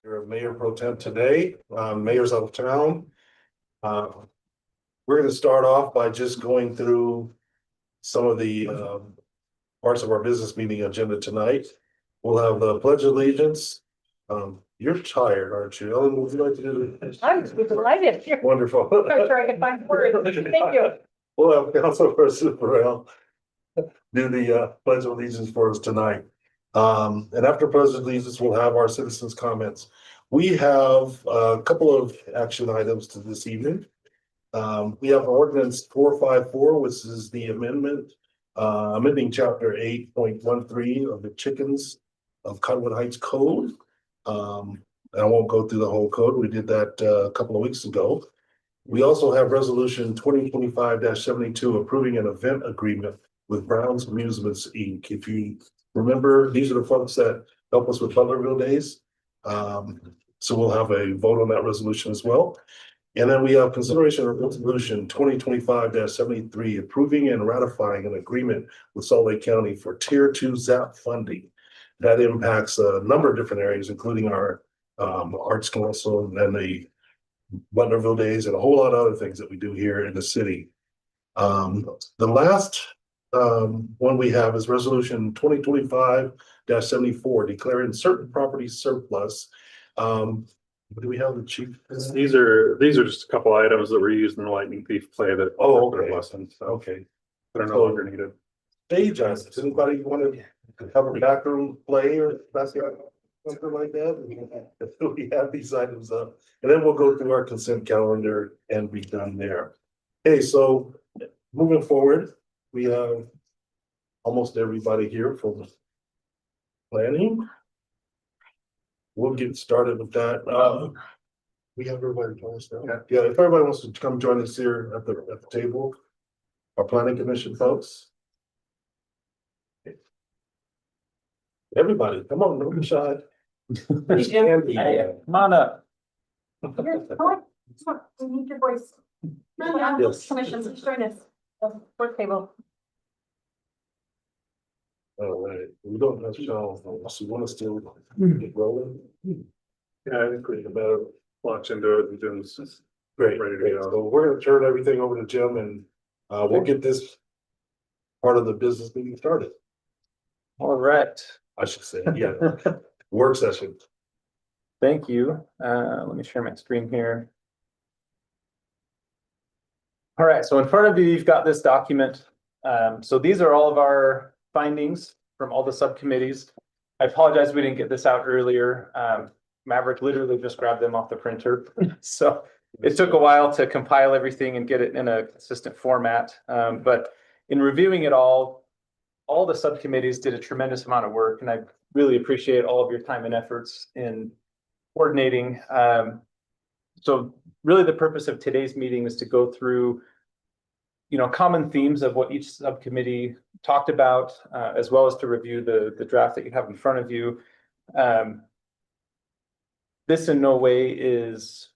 You're a mayor pro tem today. Mayor's out of town. Uh, we're going to start off by just going through some of the parts of our business meeting agenda tonight. We'll have the Pledge of Allegiance. You're tired, aren't you? Ellen, would you like to do this? I'm delighted. You're Wonderful. sure I can find words. Thank you. We'll have Council President Burrell do the Pledge of Allegiance for us tonight. And after Pledge of Allegiance, we'll have our citizens' comments. We have a couple of action items to this evening. We have ordinance 454, which is the amendment, amending chapter 8.13 of the Chickens of Cottonwood Heights Code. I won't go through the whole code. We did that a couple of weeks ago. We also have resolution 2025-72 approving an event agreement with Brown's Amusements Inc. If you remember, these are the folks that help us with Butlerville Days. So we'll have a vote on that resolution as well. And then we have consideration of resolution 2025-73 approving and ratifying an agreement with Salt Lake County for Tier 2 ZAP funding. That impacts a number of different areas, including our Arts Council and the Butlerville Days and a whole lot of other things that we do here in the city. The last one we have is resolution 2025-74 declaring certain properties surplus. Do we have the chief? These are just a couple items that were used in the lightning thief play that. Oh, okay. Lessons, so Okay. they're no longer needed. Stage items. Anybody want to have a backroom play or basketball, something like that? We have these items up, and then we'll go through our consent calendar and be done there. Okay, so moving forward, we have almost everybody here from planning. We'll get started with that. We have everybody join us now. Yeah, if everybody wants to come join us here at the table, our planning commission folks. Everybody, come on, don't be shy. There's Andy. Come on up. Come on. We need your voice. Yes. Commissions, please join us. Work table. All right, we don't have Sean, so we want to still get rolling. Yeah, I think we can better launch into it and do this. Great, Ready to great. go. So we're gonna turn everything over to Jim and we'll get this part of the business meeting started. All right, I should say, yeah, work session. thank you. Let me share my screen here. All right, so in front of you, you've got this document. So these are all of our findings from all the subcommittees. I apologize we didn't get this out earlier. Maverick literally just grabbed them off the printer. So it took a while to compile everything and get it in a consistent format. But in reviewing it all the subcommittees did a tremendous amount of work, and I really appreciate all of your time and efforts in coordinating. So really the purpose of today's meeting is to go through, common themes of what each subcommittee talked about, as well as to review the draft that you have in front of you. This in no way is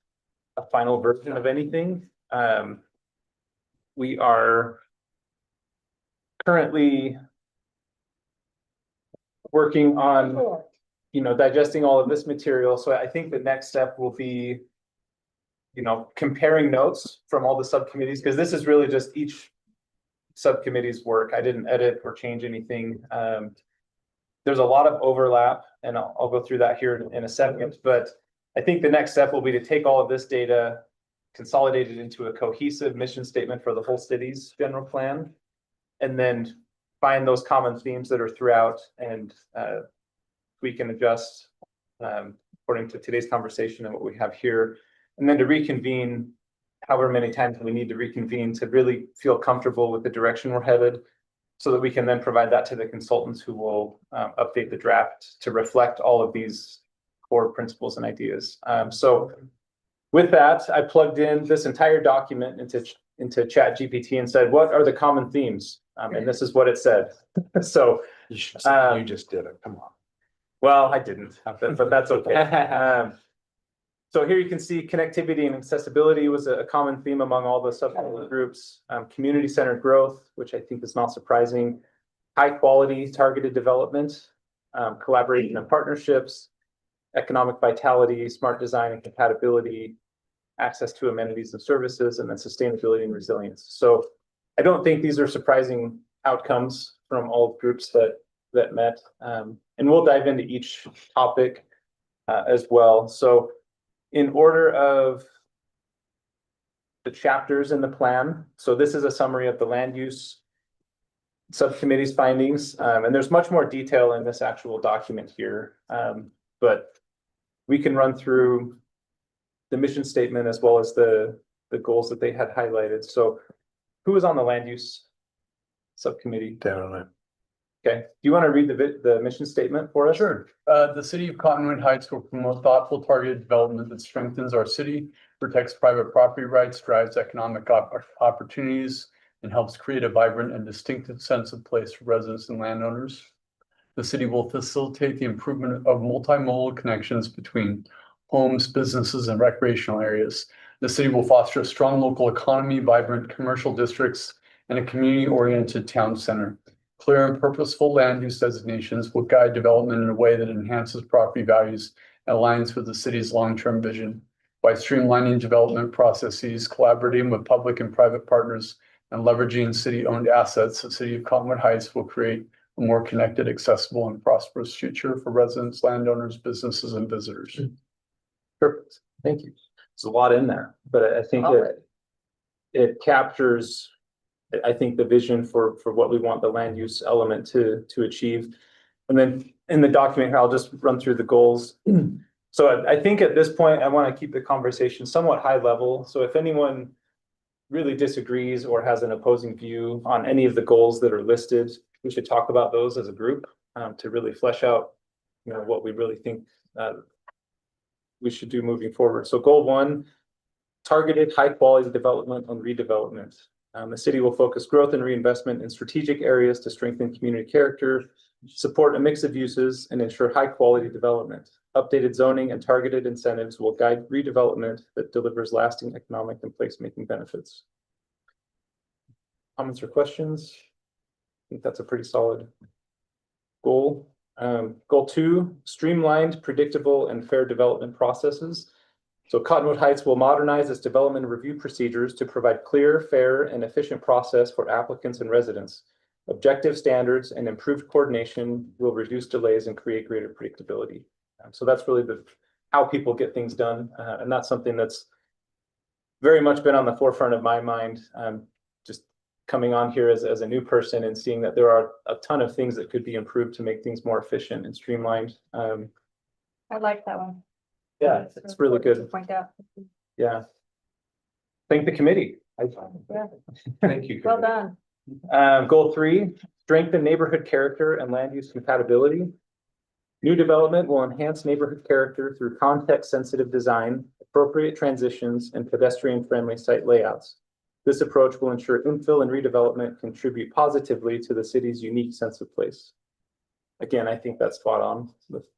a final version of anything. We are currently working on, digesting all of this material. So I think the next step will be, comparing notes from all the subcommittees, because this is really just each subcommittee's work. I didn't edit or change anything. There's a lot of overlap, and I'll go through that here in a second. But I think the next step will be to take all of this data, consolidate it into a cohesive mission statement for the whole city's general plan, and then find those common themes that are throughout, and we can adjust according to today's conversation and what we have here. And then to reconvene however many times we need to reconvene to really feel comfortable with the direction we're headed, so that we can then provide that to the consultants who will update the draft to reflect all of these core principles and ideas. So with that, I plugged in this entire document into ChatGPT and said, what are the common themes? And this is what it said. So You you just did it, come on. well, I didn't, but that's okay. So here you can see connectivity and accessibility was a common theme among all the subgroups. Community-centered growth, which I think is not surprising. High quality targeted development, collaboration and partnerships, economic vitality, smart design and compatibility, access to amenities and services, and then sustainability and resilience. So I don't think these are surprising outcomes from all groups that met. And we'll dive into each topic as well. So in order of the chapters in the plan, so this is a summary of the land use subcommittee's findings, and there's much more detail in this actual document here, but we can run through the mission statement as well as the goals that they had highlighted. So who is on the land use subcommittee? Down. Okay, do you want to read the mission statement for us? Sure. The city of Cottonwood Heights will promote thoughtful, targeted development that strengthens our city, protects private property rights, drives economic opportunities, and helps create a vibrant and distinctive sense of place for residents and landowners. The city will facilitate the improvement of multimodal connections between homes, businesses, and recreational areas. The city will foster a strong local economy, vibrant commercial districts, and a community-oriented town center. Clear and purposeful land use designations will guide development in a way that enhances property values and aligns with the city's long-term vision. By streamlining development processes, collaborating with public and private partners, and leveraging city-owned assets, the city of Cottonwood Heights will create a more connected, accessible, and prosperous future for residents, landowners, businesses, and visitors. Perfect, thank you. There's a lot in there, but I think it captures, I think, the vision for what we want the land use element to achieve. And then in the document here, I'll just run through the goals. So I think at this point, I want to keep the conversation somewhat high level. So if anyone really disagrees or has an opposing view on any of the goals that are listed, we should talk about those as a group to really flesh out, what we really think we should do moving forward. So goal 1, targeted high quality development and redevelopment. The city will focus growth and reinvestment in strategic areas to strengthen community character, support a mix of uses, and ensure high quality development. Updated zoning and targeted incentives will guide redevelopment that delivers lasting economic and placemaking benefits. Comments or questions? I think that's a pretty solid goal. Goal 2, streamlined, predictable, and fair development processes. So Cottonwood Heights will modernize its development review procedures to provide clear, fair, and efficient process for applicants and residents. Objective standards and improved coordination will reduce delays and create greater predictability. So that's really how people get things done. And that's something that's very much been on the forefront of my mind. Just coming on here as a new person and seeing that there are a ton of things that could be improved to make things more efficient and streamlined. I like that one. Yeah, it's really good. To point out. Yeah. Thank the committee. Yeah, Thank you. well done. Goal 3, strengthen neighborhood character and land use compatibility. New development will enhance neighborhood character through context-sensitive design, appropriate transitions, and pedestrian-friendly site layouts. This approach will ensure infill and redevelopment contribute positively to the city's unique sense of place. Again, I think that's spot on with,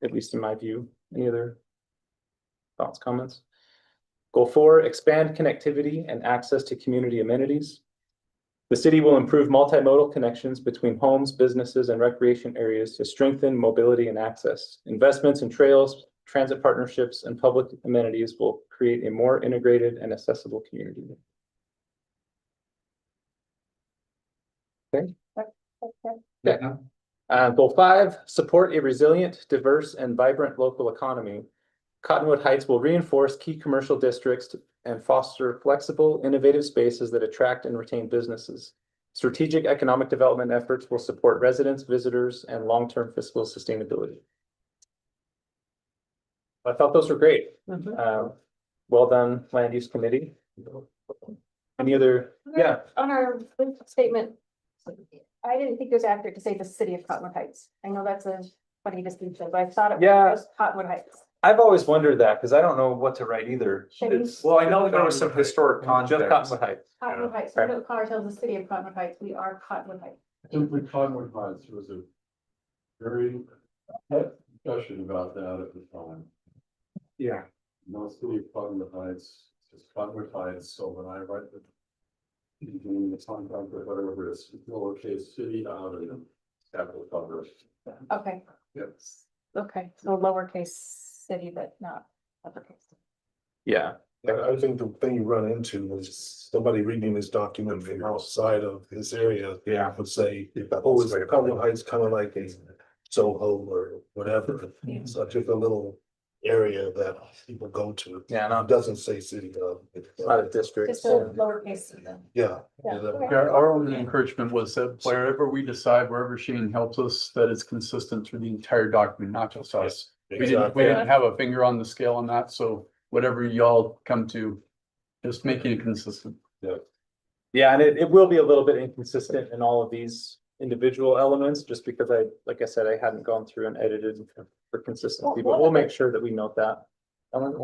at least in my view. Any other thoughts, comments? Goal 4, expand connectivity and access to community amenities. The city will improve multimodal connections between homes, businesses, and recreation areas to strengthen mobility and access. Investments in trails, transit partnerships, and public amenities will create a more integrated and accessible community. Okay. Goal 5, support a resilient, diverse, and vibrant local economy. Cottonwood Heights will reinforce key commercial districts and foster flexible, innovative spaces that attract and retain businesses. Strategic economic development efforts will support residents, visitors, and long-term fiscal sustainability. I thought those were great. Well done, Land Use Committee. Any other? Yeah. On our statement, I didn't think it was accurate to say the city of Cottonwood Heights. I know that's a funny distinction, but I thought it was just Cottonwood Heights. I've always wondered that because I don't know what to write either. Well, I know there was some historic Just context. Cottonwood Heights. Cottonwood Heights, so no car tells the city of Cottonwood Heights, we are Cottonwood Heights. Simply Cottonwood Heights was a very discussion about that at the time. Yeah. No city of Cottonwood Heights, just Cottonwood Heights, so when I write the contract or whatever, it's lowercase city out of capital coverage. Okay, Yes. Okay, so lowercase city, but not uppercase. Yeah, I think the thing you run into is somebody reading this document from outside of this area. Yeah. Would say, oh, is Cumberland Heights kind of like a Soho or whatever? It's such a little area that people go to. Yeah, no. It doesn't say city of. a lot of districts. Just a lowercase c then. Yeah. Yeah, Yeah, that- okay. Yeah, our only encouragement was that wherever we decide, wherever Shane helps us, that it's consistent through the entire document, not just us. We didn't have a finger on the scale on that, so whatever y'all come to, just making it consistent. Yeah, and it will be a little bit inconsistent in all of these individual elements, just because like I said, I hadn't gone through and edited for consistency, but we'll make sure that we note that. Ellen?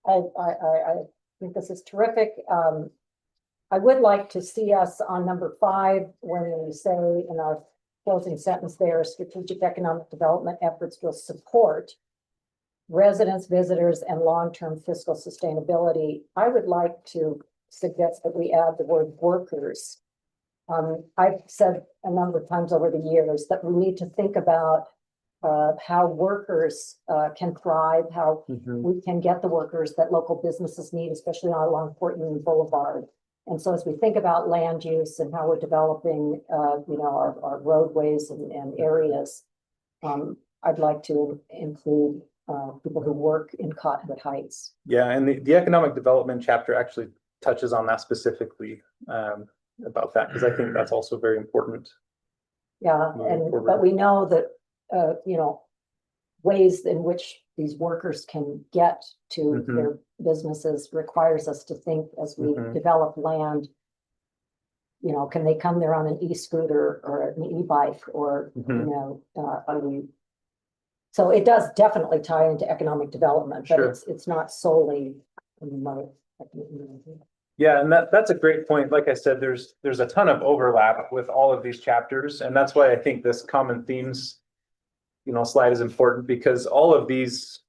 I think this is terrific. I would like to see us on number 5, when we say in our closing sentence there, strategic economic development efforts will support residents, visitors, and long-term fiscal sustainability. I would like to suggest that we add the word workers. I've said a number of times over the years that we need to think about how workers can thrive, how we can get the workers that local businesses need, especially along Fort Union Boulevard. And so as we think about land use and how we're developing, our roadways and areas, I'd like to include people who work in Cottonwood Heights. Yeah, and the economic development chapter actually touches on that specifically, about that, because I think that's also very important. Yeah, Moving forward. but we know that, ways in which these workers can get to Mhm. their businesses requires us to think as we Mhm. develop land. Can they come there on an e-scooter or an e-bike or, Mhm. are we? So it does definitely tie into economic development, but Sure. it's not solely. Yeah, and that's a great point. Like I said, there's a ton of overlap with all of these chapters, and that's why I think this common themes, slide is important, because all of these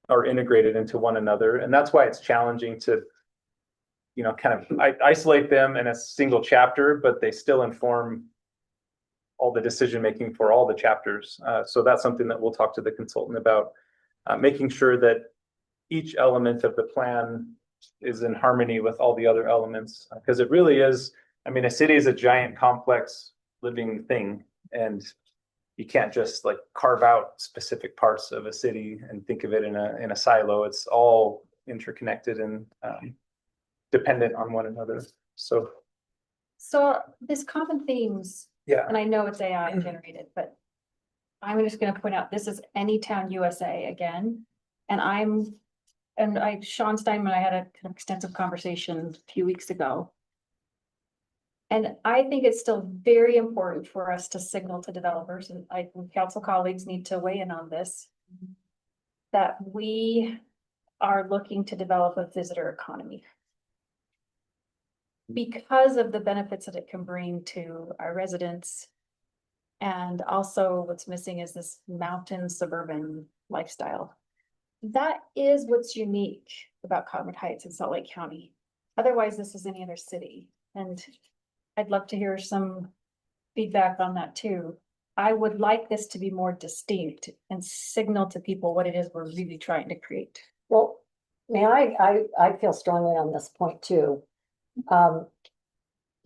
are integrated into one another, and that's why it's challenging to, kind of isolate them in a single chapter, but they still inform all the decision making for all the chapters. So that's something that we'll talk to the consultant about, making sure that each element of the plan is in harmony with all the other elements, because it really is. I mean, a city is a giant, complex living thing, and you can't just like carve out specific parts of a city and think of it in a silo. It's all interconnected and dependent on one another. So This common themes, yeah, and I know it's AI generated, but I'm just gonna point out, this is Anytown USA again. Sean Steinman, I had an extensive conversation a few weeks ago. And I think it's still very important for us to signal to developers, and I think council colleagues need to weigh in on this, that we are looking to develop a visitor economy. Because of the benefits that it can bring to our residents. And also what's missing is this mountain suburban lifestyle. That is what's unique about Cottonwood Heights in Salt Lake County. Otherwise, this is any other city, and I'd love to hear some feedback on that too. I would like this to be more distinct and signal to people what it is we're really trying to create. Well, I feel strongly on this point too.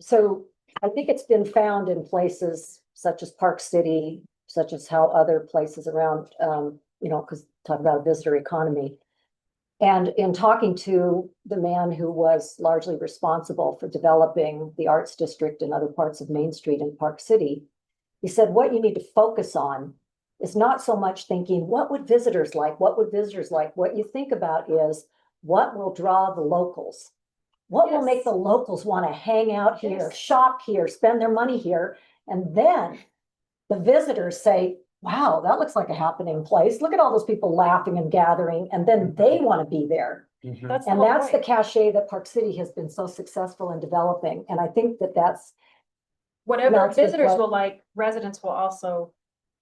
So I think it's been found in places such as Park City, such as how other places around, because talk about a visitor economy. And in talking to the man who was largely responsible for developing the Arts District and other parts of Main Street in Park City, he said, what you need to focus on is not so much thinking, what would visitors like? What would visitors like? What you think about is what will draw the locals? What will make the locals want to hang out here, Yes. shop here, spend their money here? And then the visitors say, wow, that looks like a happening place. Look at all those people laughing and gathering, and then they want to be there. That's And whole that's the point. cachet that Park City has been so successful in developing. And I think that that's, Whatever That's the visitors what- will like, residents will also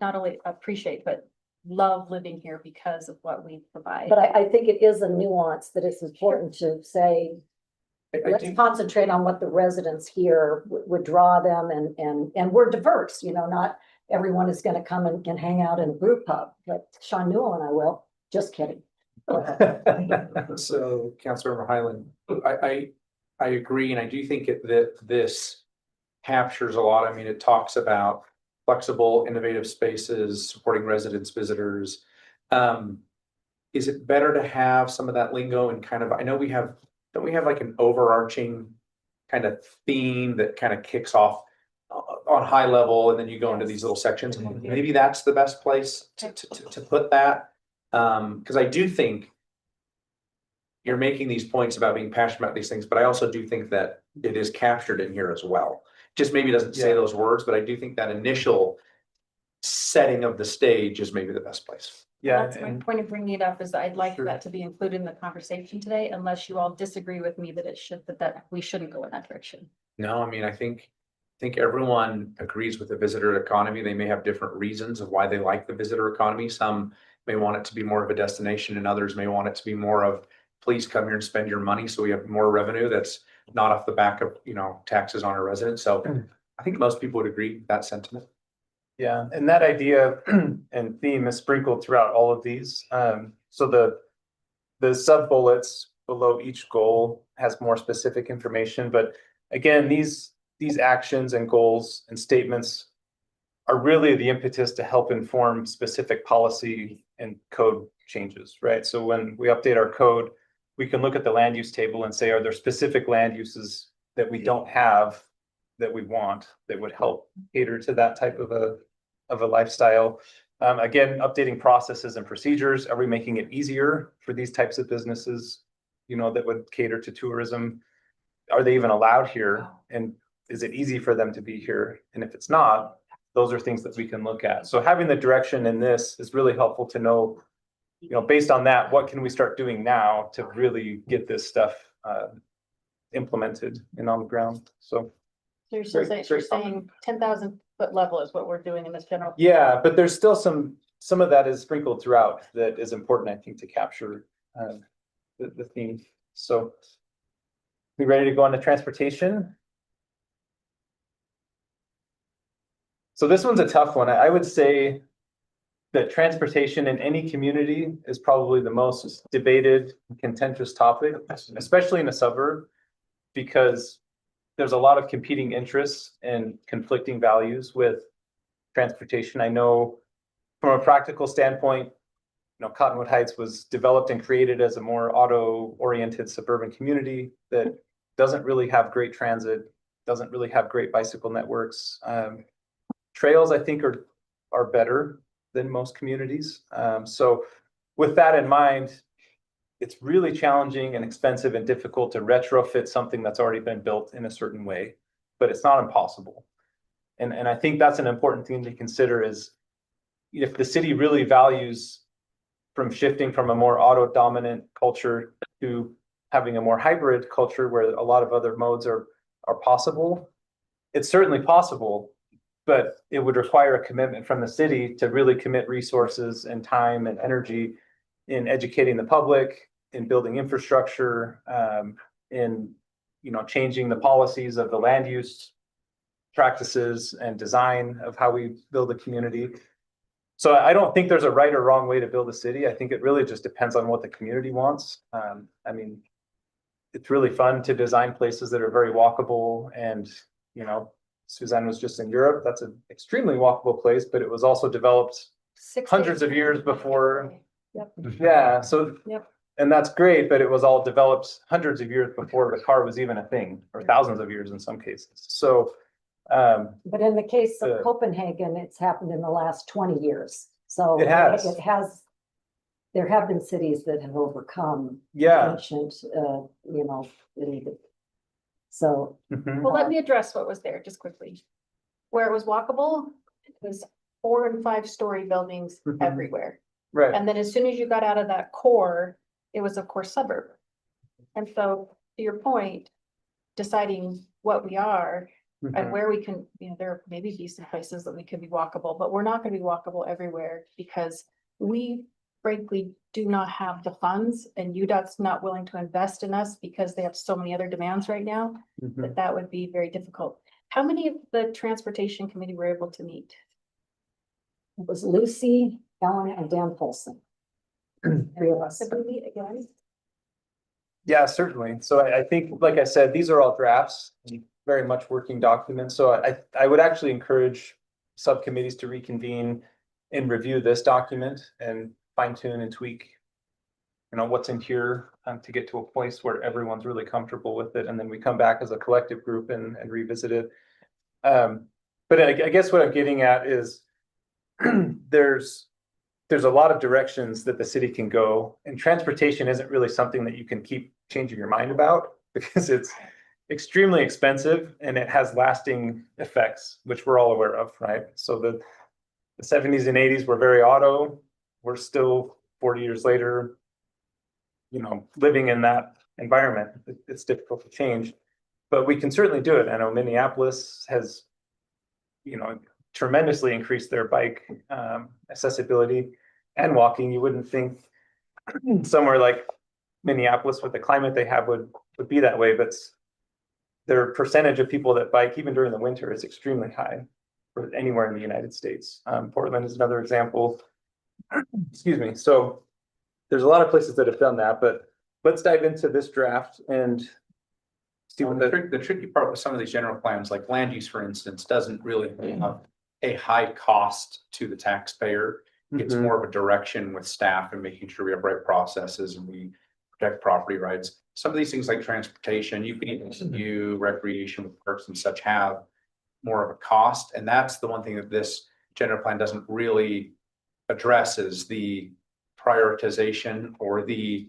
not only appreciate, but love living here because of what we provide. but I think it is a nuance that it's important to say, I let's do- concentrate on what the residents here would draw them, and we're diverse, not everyone is gonna come and can hang out in a brew pub, but Sean Newell and I will, just kidding. So Councilmember Highland, I agree, and I do think that this captures a lot. I mean, it talks about flexible, innovative spaces, supporting residents, visitors. Is it better to have some of that lingo and kind of, I know we have, don't we have like an overarching kind of theme that kind of kicks off on high level, and then you go into these little sections? Maybe that's the best place to put that. Because I do think you're making these points about being passionate about these things, but I also do think that it is captured in here as well. Just maybe doesn't say those words, but I do think that initial setting of the stage is maybe the best place. Yeah, That's my and point of bringing it up, is I'd like Sure. that to be included in the conversation today, unless you all disagree with me that it should, that we shouldn't go in that direction. No, I mean, I think everyone agrees with the visitor economy. They may have different reasons of why they like the visitor economy. Some may want it to be more of a destination, and others may want it to be more of, please come here and spend your money so we have more revenue that's not off the back of, taxes on our residents. So I think most people would agree with that sentiment. yeah, and that idea and theme is sprinkled throughout all of these. So the sub bullets below each goal has more specific information, but again, these actions and goals and statements are really the impetus to help inform specific policy and code changes, right? So when we update our code, we can look at the land use table and say, are there specific land uses that we don't have that we want that would help cater to that type of a lifestyle? Again, updating processes and procedures. Are we making it easier for these types of businesses, that would cater to tourism? Are they even allowed here? And is it easy for them to be here? And if it's not, those are things that we can look at. So having the direction in this is really helpful to know, based on that, what can we start doing now to really get this stuff implemented and on the ground? So So you're still Great, saying, great comment. 10,000 foot level is what we're doing in this general. yeah, but there's still some of that is sprinkled throughout that is important, I think, to capture the theme. So we ready to go on to transportation? So this one's a tough one. I would say that transportation in any community is probably the most debated, contentious topic, especially in a suburb, because there's a lot of competing interests and conflicting values with transportation. I know from a practical standpoint, Cottonwood Heights was developed and created as a more auto-oriented suburban community that doesn't really have great transit, doesn't really have great bicycle networks. Trails, I think, are better than most communities. So with that in mind, it's really challenging and expensive and difficult to retrofit something that's already been built in a certain way, but it's not impossible. And I think that's an important thing to consider is if the city really values from shifting from a more auto-dominant culture to having a more hybrid culture where a lot of other modes are possible, it's certainly possible, but it would require a commitment from the city to really commit resources and time and energy in educating the public, in building infrastructure, in changing the policies of the land use practices and design of how we build a community. So I don't think there's a right or wrong way to build a city. I think it really just depends on what the community wants. I mean, it's really fun to design places that are very walkable, and Suzanne was just in Europe. That's an extremely walkable place, but it was also developed hundreds of years before. Yep. Yeah, so. Yep. And that's great, but it was all developed hundreds of years before the car was even a thing, or thousands of years in some cases. So, But in the case of Uh, Copenhagen, it's happened in the last 20 years. So It has. There have been cities that have overcome yeah. ancient, so. Mhm. Well, let me address what was there just quickly. Where it was walkable, it was 4 and 5 story buildings Mhm. everywhere. Right. And then as soon as you got out of that core, it was of course suburb. And so to your point, deciding what we are and Mhm. where we can, there maybe be some places that we could be walkable, but we're not gonna be walkable everywhere because we frankly do not have the funds, and UDOT's not willing to invest in us because they have so many other demands right now, Mhm. that would be very difficult. How many of the transportation committee were able to meet? It was Lucy, Ellen, and Dan Polson. Three of us. Could we meet again? Yeah, certainly. So I think, like I said, these are all drafts, very much working documents. So I would actually encourage subcommittees to reconvene and review this document and fine tune and tweak, what's in here, to get to a place where everyone's really comfortable with it. And then we come back as a collective group and revisit it. But I guess what I'm getting at is there's a lot of directions that the city can go, and transportation isn't really something that you can keep changing your mind about because it's extremely expensive and it has lasting effects, which we're all aware of, right? So the 70s and 80s were very auto. We're still 40 years later, living in that environment. It's difficult to change, but we can certainly do it. I know Minneapolis has, tremendously increased their bike accessibility and walking. You wouldn't think somewhere like Minneapolis with the climate they have would be that way, but their percentage of people that bike even during the winter is extremely high for anywhere in the United States. Portland is another example. Excuse me. So there's a lot of places that have done that, but let's dive into this draft and see what The tricky part with some of these general plans, like land use, for instance, doesn't really have a high cost to the taxpayer. It's Mhm. more of a direction with staff and making sure we have right processes and we protect property rights. Some of these things like transportation, you can even do recreation with parks and such have more of a cost. And that's the one thing that this general plan doesn't really address is the prioritization or the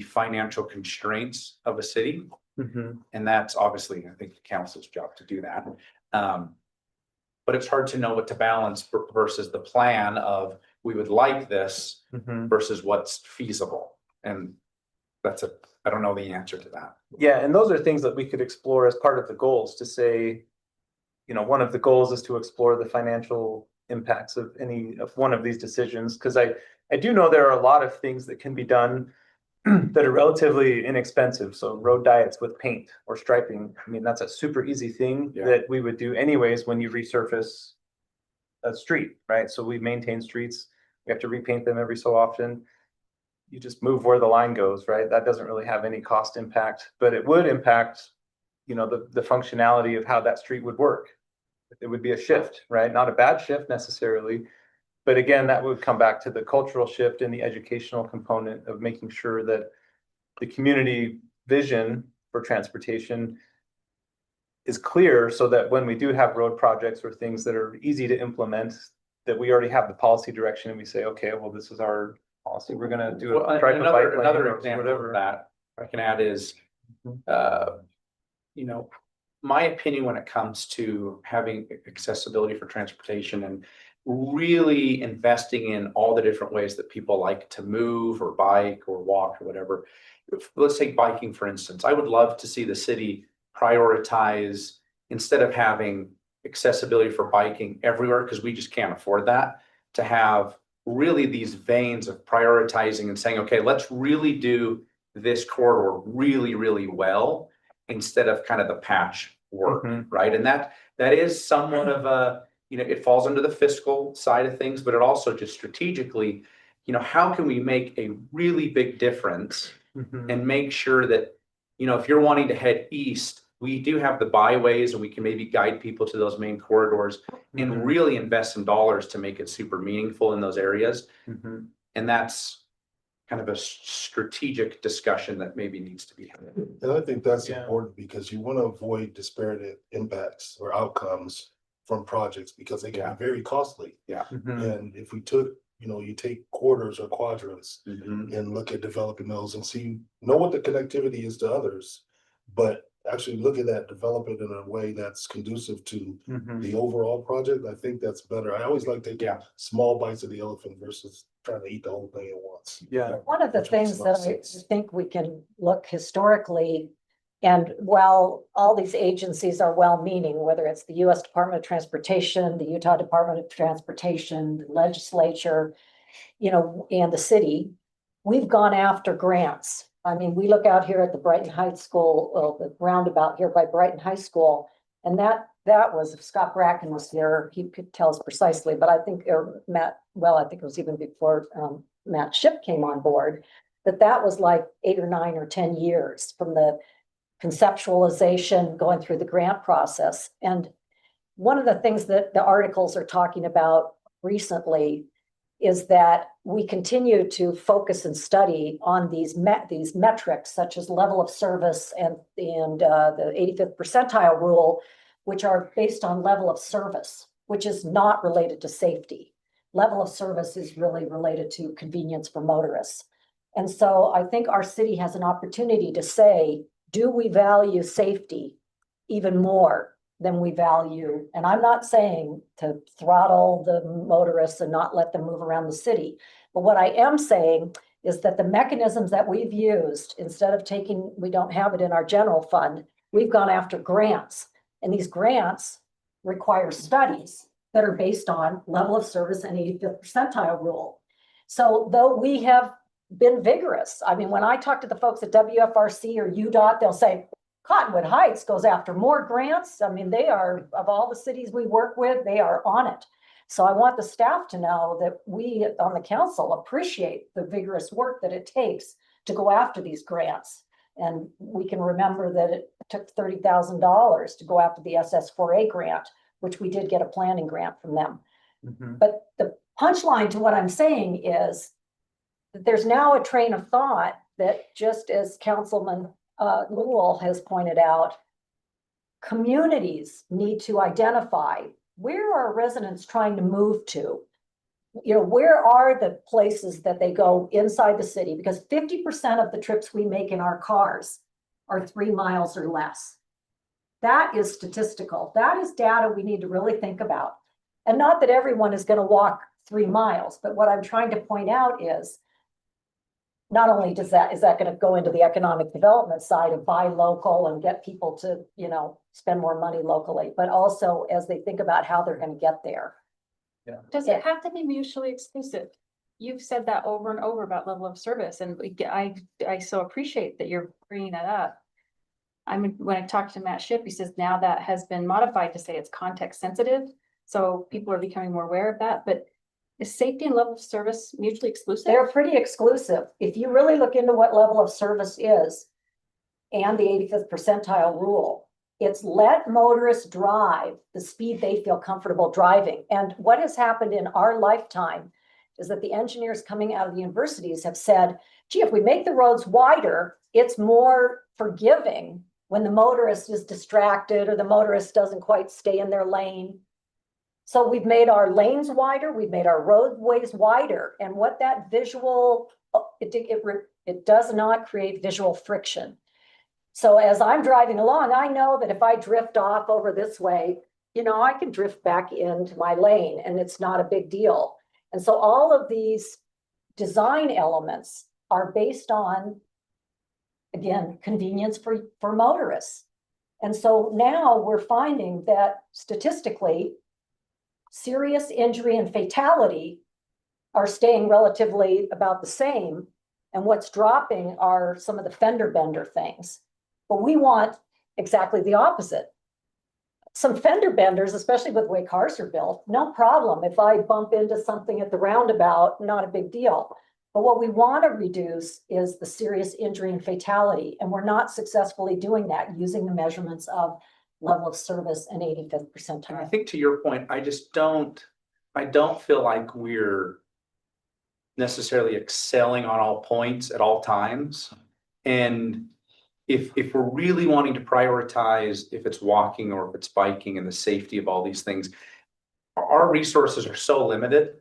financial constraints of a city. Mhm. And that's obviously, I think, the council's job to do that. But it's hard to know what to balance versus the plan of we would like this Mhm. versus what's feasible. And I don't know the answer to that. Yeah, and those are things that we could explore as part of the goals to say, one of the goals is to explore the financial impacts of any of one of these decisions. Because I do know there are a lot of things that can be done that are relatively inexpensive. So road diets with paint or striping. I mean, that's a super easy thing Yeah. that we would do anyways when you resurface a street, right? So we maintain streets. We have to repaint them every so often. You just move where the line goes, right? That doesn't really have any cost impact, but it would impact, the functionality of how that street would work. It would be a shift, right? Not a bad shift necessarily, but again, that would come back to the cultural shift and the educational component of making sure that the community vision for transportation is clear so that when we do have road projects or things that are easy to implement, that we already have the policy direction and we say, okay, well, this is our policy. We're going to do Well, a stripe a bike lane another or example whatever. of that I can add is, Mhm. my opinion when it comes to having accessibility for transportation and really investing in all the different ways that people like to move or bike or walk or whatever. Let's take biking, for instance. I would love to see the city prioritize, instead of having accessibility for biking everywhere, because we just can't afford that, to have really these veins of prioritizing and saying, okay, let's really do this corridor really, really well, instead of kind of the patch work, Mhm. right? And that is somewhat of a, it falls under the fiscal side of things, but it also just strategically, how can we make a really big difference Mhm. and make sure that, if you're wanting to head east, we do have the byways and we can maybe guide people to those main corridors and Mhm. really invest some dollars to make it super meaningful in those areas. Mhm. And that's kind of a strategic discussion that maybe needs to be had. And I think that's Yeah. important because you want to avoid disparate impacts or outcomes from projects because they can Yeah. be very costly. Mhm. And if we took, you take quarters or quadrants Mhm. and look at developing those and know what the connectivity is to others, but actually look at that, develop it in a way that's conducive to Mhm. the overall project, I think that's better. I always like taking Yeah. small bites of the elephant versus trying to eat the whole thing at once. Yeah. One of the Which makes things a lot that of I sense. think we can look historically, and while all these agencies are well-meaning, whether it's the US Department of Transportation, the Utah Department of Transportation, the legislature, and the city, we've gone after grants. I mean, we look out here at the Brighton High School, well, the roundabout here by Brighton High School, and that that was, if Scott Bracken was there, he could tell us precisely, but I think, or Matt, well, I think it was even before, Matt Ship came on board, that was like 8 or 9 or 10 years from the conceptualization going through the grant process. And one of the things that the articles are talking about recently is that we continue to focus and study on these metrics such as level of service and the 85th percentile rule, which are based on level of service, which is not related to safety. Level of service is really related to convenience for motorists. And so I think our city has an opportunity to say, do we value safety even more than we value? And I'm not saying to throttle the motorists and not let them move around the city. But what I am saying is that the mechanisms that we've used, instead of taking, we don't have it in our general fund, we've gone after grants. And these grants require studies that are based on level of service and 85th percentile rule. So though we have been vigorous, I mean, when I talk to the folks at WFRC or UDOT, they'll say, Cottonwood Heights goes after more grants. I mean, they are, of all the cities we work with, they are on it. So I want the staff to know that we on the council appreciate the vigorous work that it takes to go after these grants. And we can remember that it took $30,000 to go after the SS4A grant, which we did get a planning grant from them. Mhm. But the punchline to what I'm saying is that there's now a train of thought that, just as Councilman Newell has pointed out, communities need to identify where are residents trying to move to. You know, where are the places that they go inside the city? Because 50% of the trips we make in our cars are 3 miles or less. That is statistical. That is data we need to really think about. And not that everyone is going to walk 3 miles, but what I'm trying to point out is not only is that going to go into the economic development side of buy local and get people to, you know, spend more money locally, but also as they think about how they're going to get there. Does it have to be mutually exclusive? You've said that over and over about level of service, and I so appreciate that you're bringing that up. When I talked to Matt Ship, he says now that has been modified to say it's context sensitive, so people are becoming more aware of that. But is safety and level of service mutually exclusive? They're pretty exclusive. If you really look into what level of service is and the 85th percentile rule, it's let motorists drive the speed they feel comfortable driving. And what has happened in our lifetime is that the engineers coming out of the universities have said, gee, if we make the roads wider, it's more forgiving when the motorist is distracted or the motorist doesn't quite stay in their lane. So we've made our lanes wider, we've made our roadways wider. And what that visual, it does not create visual friction. So as I'm driving along, I know that if I drift off over this way, you know, I can drift back into my lane and it's not a big deal. And so all of these design elements are based on, again, convenience for motorists. And so now we're finding that statistically, serious injury and fatality are staying relatively about the same. And what's dropping are some of the fender bender things. But we want exactly the opposite. Some fender benders, especially with the way cars are built, no problem. If I bump into something at the roundabout, not a big deal. But what we want to reduce is the serious injury and fatality. And we're not successfully doing that using the measurements of level of service and 85th And I percentile. think to your point, I don't feel like we're necessarily excelling on all points at all times. And if we're really wanting to prioritize, if it's walking or if it's biking and the safety of all these things, our resources are so limited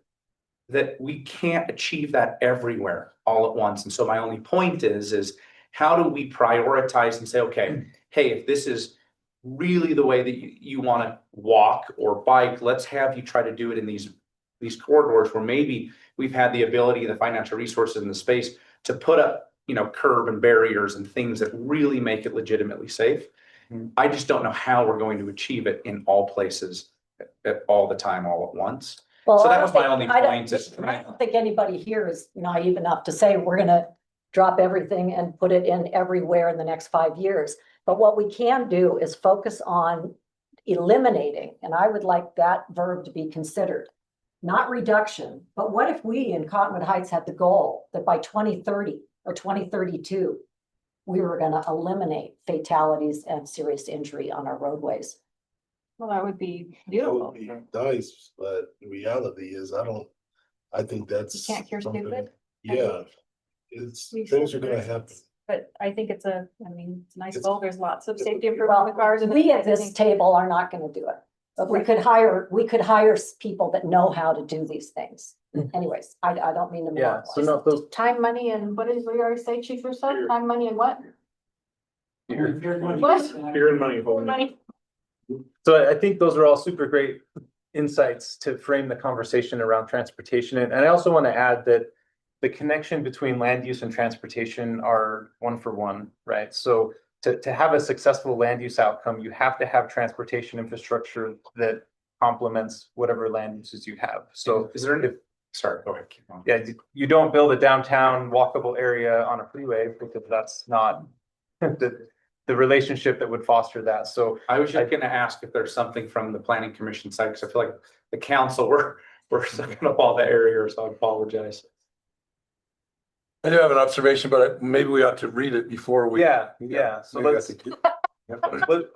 that we can't achieve that everywhere all at once. And so my only point is how do we prioritize and say, okay, hey, if this is really the way that you want to walk or bike, let's have you try to do it in these corridors where maybe we've had the ability, the financial resources and the space to put up, you know, curb and barriers and things that really make it legitimately safe. I just don't know how we're going to achieve it in all places at all the time, all at once. Well, So that I was don't my think- only I point is- I don't think anybody here is naive enough to say we're gonna drop everything and put it in everywhere in the next 5 years. But what we can do is focus on eliminating, and I would like that verb to be considered. Not reduction, but what if we in Cottonwood Heights had the goal that by 2030 or 2032, we were gonna eliminate fatalities and serious injury on our roadways? Well, that would be That beautiful. would be nice, but the reality is, I think that's. You can't cure something- stupid. Yeah, it's, We things are should gonna address happen. it. But I think it's a nice It's- goal. There's lots of safety improvement with cars. and We at I this think- table are not gonna do it. But we could hire people that know how to do these things. Anyways, I don't mean to Yeah, so monopolize. no, those, Time, money, and what did we already say, Chief Russo? Fear. Time, money, and what? Fear What? and money. holding it. Money. so I think those are all super great insights to frame the conversation around transportation. And I also want to add that the connection between land use and transportation are one for one, right? So to have a successful land use outcome, you have to have transportation infrastructure that complements whatever land uses you have. So Is there any, sorry, go ahead, keep going. yeah, you don't build a downtown walkable area on a freeway because that's not the relationship that would foster that. So I was just gonna ask if there's something from the planning commission side, because I feel like the council, we're sucking up all the air here, so I apologize. I do have an observation, but maybe we ought to read it before we. yeah, so Maybe I let's think-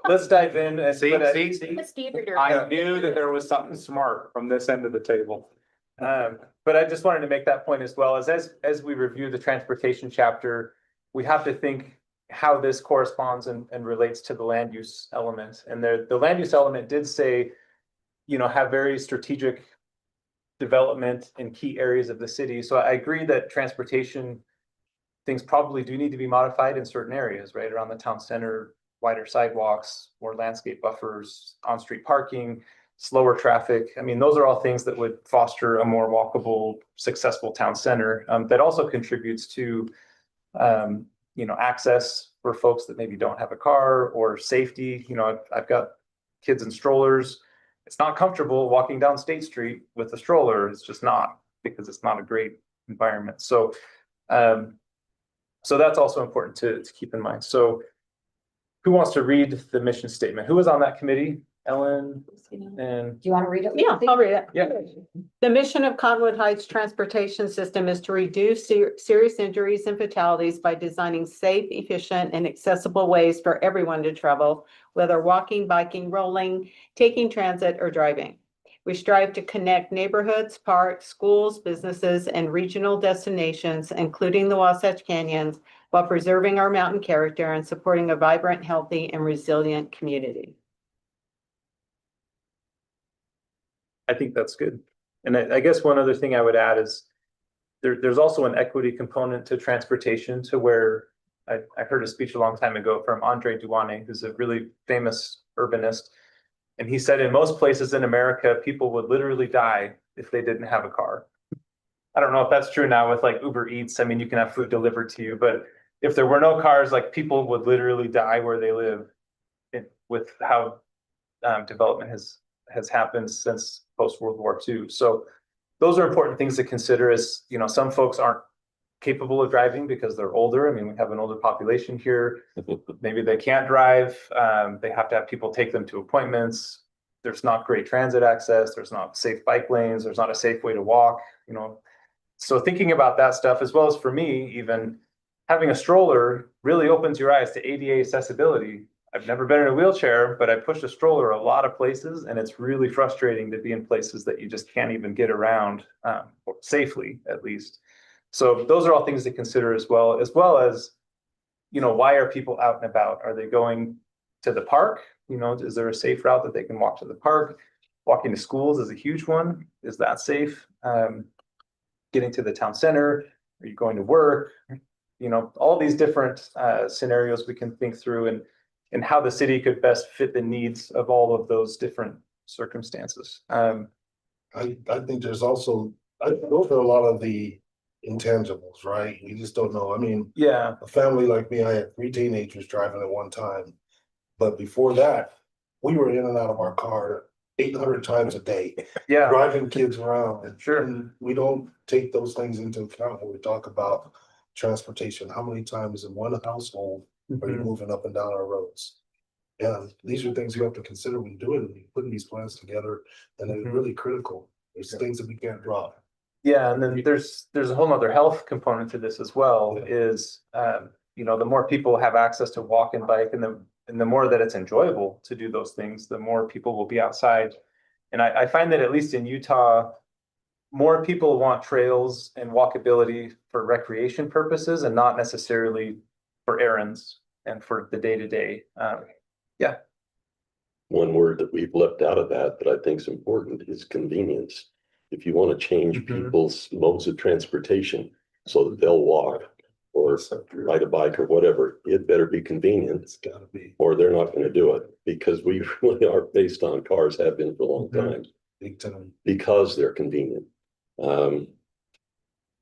let's dive in and See, but I- see, The speed reader. I knew that there was something smart from this end of the table. But I just wanted to make that point as well as we review the transportation chapter, we have to think how this corresponds and relates to the land use element. And the land use element did say, have very strategic development in key areas of the city. So I agree that transportation things probably do need to be modified in certain areas, right? Around the town center, wider sidewalks, more landscape buffers, on-street parking, slower traffic. I mean, those are all things that would foster a more walkable, successful town center. That also contributes to, access for folks that maybe don't have a car, or safety. I've got kids in strollers. It's not comfortable walking down State Street with a stroller. It's just not, because it's not a great environment. So that's also important to keep in mind. So who wants to read the mission statement? Who was on that committee? Ellen and Do you want to read it? Yeah, I'll read it. yeah. The mission of Cottonwood Heights Transportation System is to reduce serious injuries and fatalities by designing safe, efficient, and accessible ways for everyone to travel, whether walking, biking, rolling, taking transit, or driving. We strive to connect neighborhoods, parks, schools, businesses, and regional destinations, including the Wasatch Canyons, while preserving our mountain character and supporting a vibrant, healthy, and resilient community. I think that's good. And I guess one other thing I would add is there's also an equity component to transportation, to where I heard a speech a long time ago from Andre Duane, who's a really famous urbanist. And he said in most places in America, people would literally die if they didn't have a car. I don't know if that's true now with like Uber Eats. I mean, you can have food delivered to you, but if there were no cars, like people would literally die where they live with how development has happened since post-World War II. So those are important things to consider. As some folks aren't capable of driving because they're older. I mean, we have an older population here. Maybe they can't drive. They have to have people take them to appointments. There's not great transit access. There's not safe bike lanes. There's not a safe way to walk, So thinking about that stuff, as well as for me, even having a stroller really opens your eyes to ADA accessibility. I've never been in a wheelchair, but I pushed a stroller a lot of places, and it's really frustrating to be in places that you just can't even get around safely, at least. So those are all things to consider as well as, why are people out and about? Are they going to the park? Is there a safe route that they can walk to the park? Walking to schools is a huge one. Is that safe? Getting to the town center? Are you going to work? All these different scenarios we can think through, and how the city could best fit the needs of all of those different circumstances. I think there's also, those are a lot of the intangibles, right? You just don't know. I mean, Yeah, a family like me, I had 3 teenagers driving at one time. But before that, we were in and out of our car 800 times a day, yeah, driving kids around. Sure. And we don't take those things into account when we talk about transportation. How many times in one household are you Mhm. moving up and down our roads? And these are things you have to consider when doing, putting these plans together, and they're really critical. There's things that we can't drop. Yeah, and then there's a whole nother health component to this as well, is, the more people have access to walk and bike, and the more that it's enjoyable to do those things, the more people will be outside. And I find that at least in Utah, more people want trails and walkability for recreation purposes and not necessarily for errands and for the day-to-day. One word that we've left out of that I think is important is convenience. If you want to change people's modes of transportation so that they'll walk or ride a bike or whatever, it better be convenient, It's gotta be or they're not going to do it, because we really are based on cars, have been for a long time, big time. because they're convenient.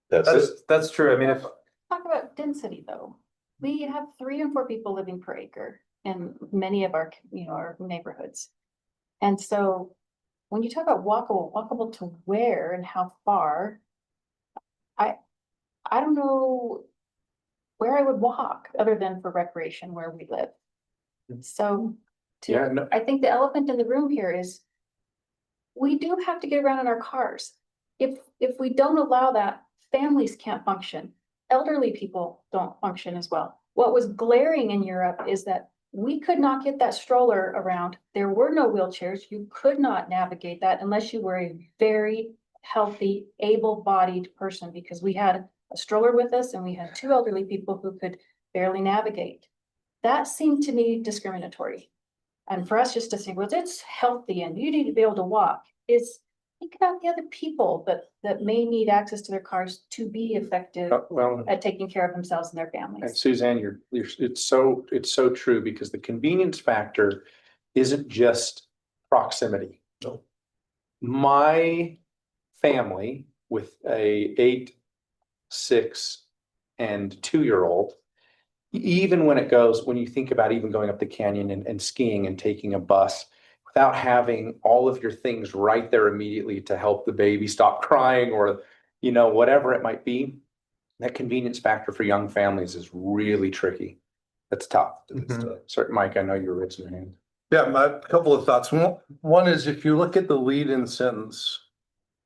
That's it. That's true. I mean, if Talk about density though. We have 3 and 4 people living per acre in many of our, our neighborhoods. And so when you talk about walkable to where and how far, I don't know where I would walk other than for recreation where we live. So Yeah, no, I think the elephant in the room here is we do have to get around in our cars. If we don't allow that, families can't function. Elderly people don't function as well. What was glaring in Europe is that we could not get that stroller around. There were no wheelchairs. You could not navigate that unless you were a very healthy, able-bodied person, because we had a stroller with us and we had 2 elderly people who could barely navigate. That seemed to me discriminatory. And for us just to say, well, it's healthy and you need to be able to walk, is think about the other people that may need access to their cars to be effective well, at taking care of themselves and their and families. Suzanne, it's so true, because the convenience factor isn't just proximity. No. My family with a 8, 6, and 2-year-old, even when you think about even going up the canyon and skiing and taking a bus, without having all of your things right there immediately to help the baby stop crying or, whatever it might be, that convenience factor for young families is really tricky. That's tough. Sorry, Mike, I know you were raising your hand. Yeah, a couple of thoughts. One is, if you look at the lead-in sentence,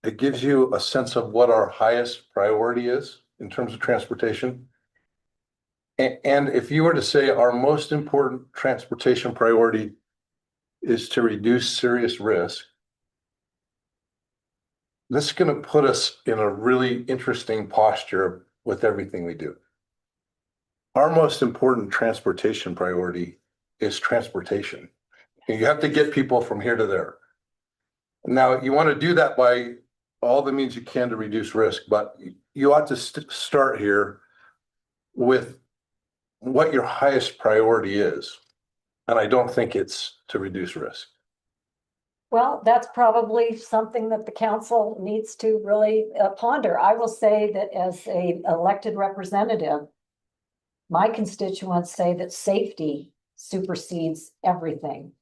it gives you a sense of what our highest priority is in terms of transportation. And if you were to say our most important transportation priority is to reduce serious risk, this is going to put us in a really interesting posture with everything we do. Our most important transportation priority is transportation. And you have to get people from here to there. Now, you want to do that by all the means you can to reduce risk, but you ought to start here with what your highest priority is. And I don't think it's to reduce risk. Well, that's probably something that the council needs to really ponder. I will say that as a elected representative, my constituents say that safety supersedes everything.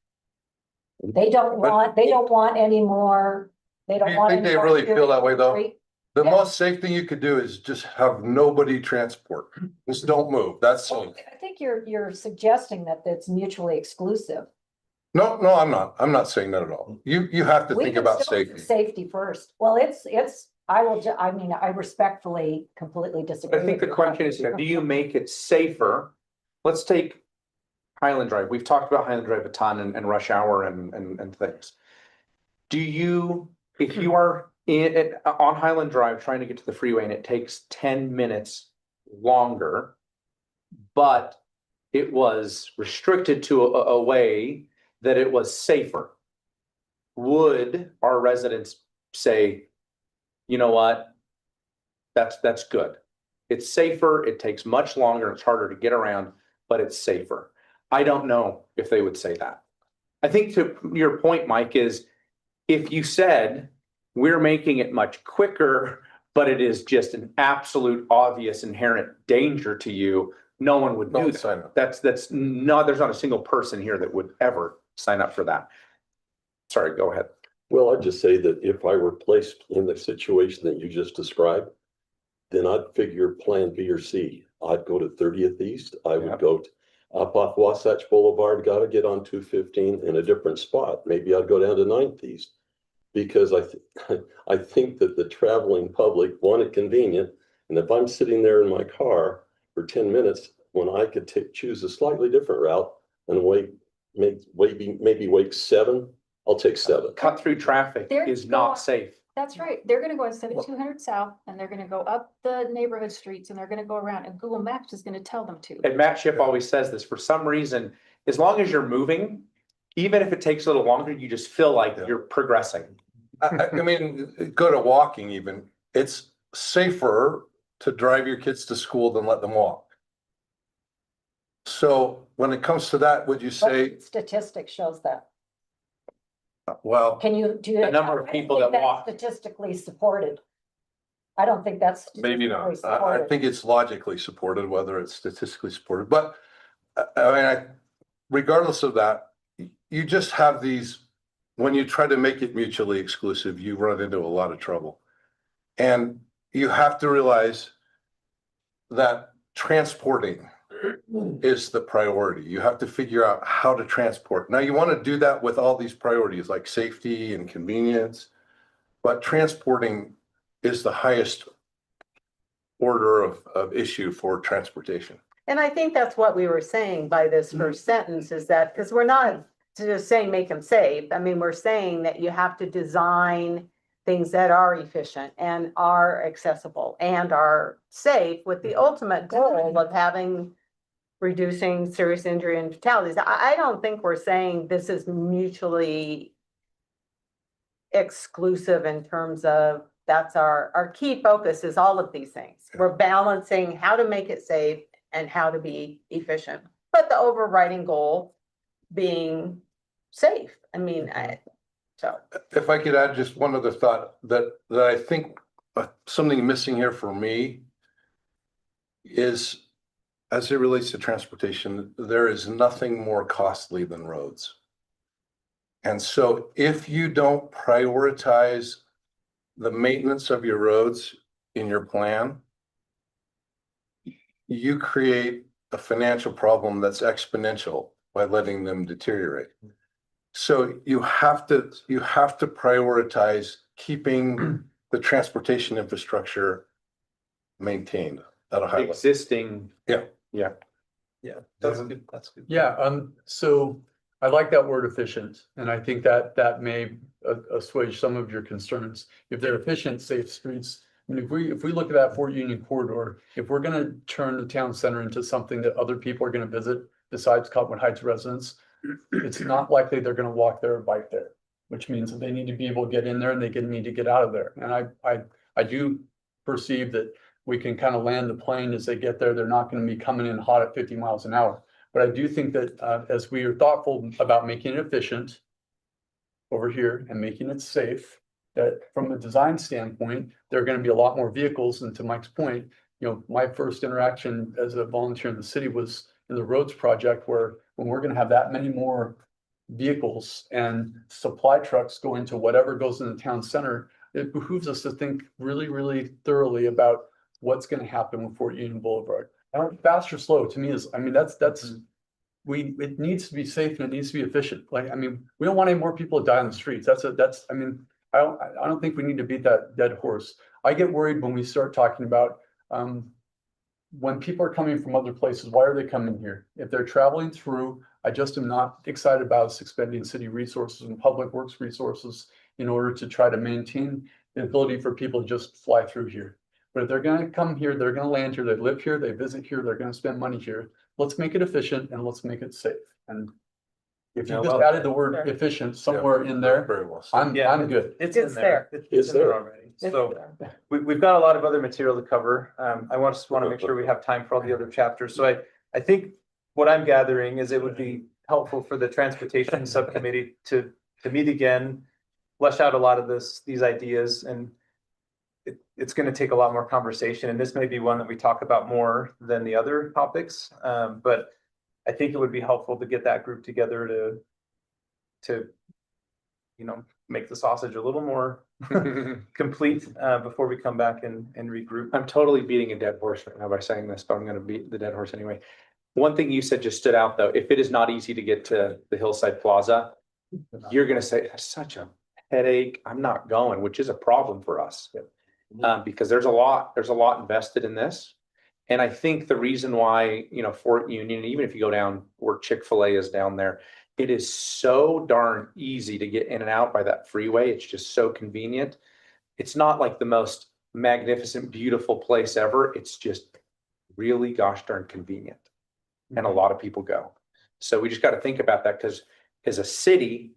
They don't want any more. They don't Do you want. think any they more really feel that way, though? security. The Yeah. most safe thing you could do is just have nobody transport. Just don't move. That's safe. I think you're suggesting that it's mutually exclusive. No, I'm not. I'm not saying that at all. You have to We think can about still do safety. Safety first. Well, I respectfully completely disagree. I think the with you. question is, do you make it safer? Let's take Highland Drive. We've talked about Highland Drive a ton and rush hour and things. Do you, if you are on Highland Drive trying to get to the freeway and it takes 10 minutes longer, but it was restricted to a way that it was safer, would our residents say, you know what? That's good. It's safer. It takes much longer. It's harder to get around, but it's safer. I don't know if they would say that. I think to your point, Mike, is if you said we're making it much quicker, but it is just an absolute obvious inherent danger to you, no one would do Don't that. sign up. That's there's not a single person here that would ever sign up for that. Sorry, go ahead. Well, I'd just say that if I were placed in the situation that you just described, then I'd figure plan B or C. I'd go to 30th East. I Yeah. would go, up off Wasatch Boulevard, gotta get on 215 in a different spot. Maybe I'd go down to 9th East. Because I think that the traveling public want it convenient. And if I'm sitting there in my car for 10 minutes, when I could choose a slightly different route and maybe wait 7, I'll take 7. Cut through traffic There is you not go. safe. That's right. They're gonna go on 7200 south and they're gonna go up the neighborhood streets and they're gonna go around and Google Maps is gonna tell them to. And Matt Schiff always says this, for some reason, as long as you're moving, even if it takes a little longer, you just feel like Yeah. you're progressing. I mean, go to walking even, it's safer to drive your kids to school than let them walk. So when it comes to that, would you say, What statistic shows that? well, Can you do? The number of I don't people think that that's walk. Statistically supported. I don't think that's. maybe not. statistically I supported. think it's logically supported, whether it's statistically supported, but regardless of that, you just have these, when you try to make it mutually exclusive, you run into a lot of trouble. And you have to realize that transporting is the priority. You have to figure out how to transport. Now, you want to do that with all these priorities like safety and convenience, but transporting is the highest order of issue for transportation. And I think that's what we were saying by this first sentence is that, because we're not just saying make them safe. I mean, we're saying that you have to design things that are efficient and are accessible and are safe with the ultimate goal of reducing serious injury and fatalities. I don't think we're saying this is mutually exclusive in terms of that's our key focus is all of these things. We're balancing how to make it safe and how to be efficient, but the overriding goal being safe. I mean, so. If I could add just one other thought that I think something missing here for me is, as it relates to transportation, there is nothing more costly than roads. And so if you don't prioritize the maintenance of your roads in your plan, you create a financial problem that's exponential by letting them deteriorate. So you have to prioritize keeping the transportation infrastructure maintained at a high level. Existing. Yeah, that's good. That's good. Yeah, so I like that word efficient, and I think that may assuage some of your concerns. If they're efficient, safe streets, I mean, if we look at that Fort Union corridor, if we're gonna turn the town center into something that other people are gonna visit besides Cottonwood Heights residents, it's not likely they're gonna walk there or bike there, which means that they need to be able to get in there and they need to get out of there. And I do perceive that we can kind of land the plane as they get there. They're not gonna be coming in hot at 50 miles an hour. But I do think that as we are thoughtful about making it efficient over here and making it safe, that from a design standpoint, there are going to be a lot more vehicles. And to Mike's point, you know, my first interaction as a volunteer in the city was in the roads project, where when we're going to have that many more vehicles and supply trucks go into whatever goes in the town center, it behooves us to think really, really thoroughly about what's going to happen with Fort Union Boulevard. Fast or slow to me is, I mean, it needs to be safe and it needs to be efficient. Like, I mean, we don't want any more people to die on the streets. I mean, I don't think we need to beat that dead horse. I get worried when we start talking about, when people are coming from other places, why are they coming here? If they're traveling through, I just am not excited about us expending city resources and public works resources in order to try to maintain the ability for people to just fly through here. But if they're gonna come here, they're gonna land here, they live here, they visit here, they're gonna spend money here. Let's make it efficient and let's make it safe. And if you just added the word efficient somewhere in there, Very well said. I'm good. It's in It's there. It's in there already. It's So there. we've got a lot of other material to cover. I just want to make sure we have time for all the other chapters. So I think what I'm gathering is it would be helpful for the transportation subcommittee to meet again, flesh out a lot of these ideas, and it's going to take a lot more conversation. And this may be one that we talk about more than the other topics. But I think it would be helpful to get that group together to make the sausage a little more complete before we come back and regroup. I'm totally beating a dead horse right now by saying this, but I'm gonna beat the dead horse anyway. One thing you said just stood out though, if it is not easy to get to the Hillside Plaza, you're gonna say, that's such a headache, I'm not going, which is a problem for us. Because there's a lot invested in this. And I think the reason why, you know, Fort Union, even if you go down where Chick-fil-A is down there, it is so darn easy to get in and out by that freeway. It's just so convenient. It's not like the most magnificent, beautiful place ever. It's just really gosh darn convenient. And a lot of people go. So we just got to think about that because as a city,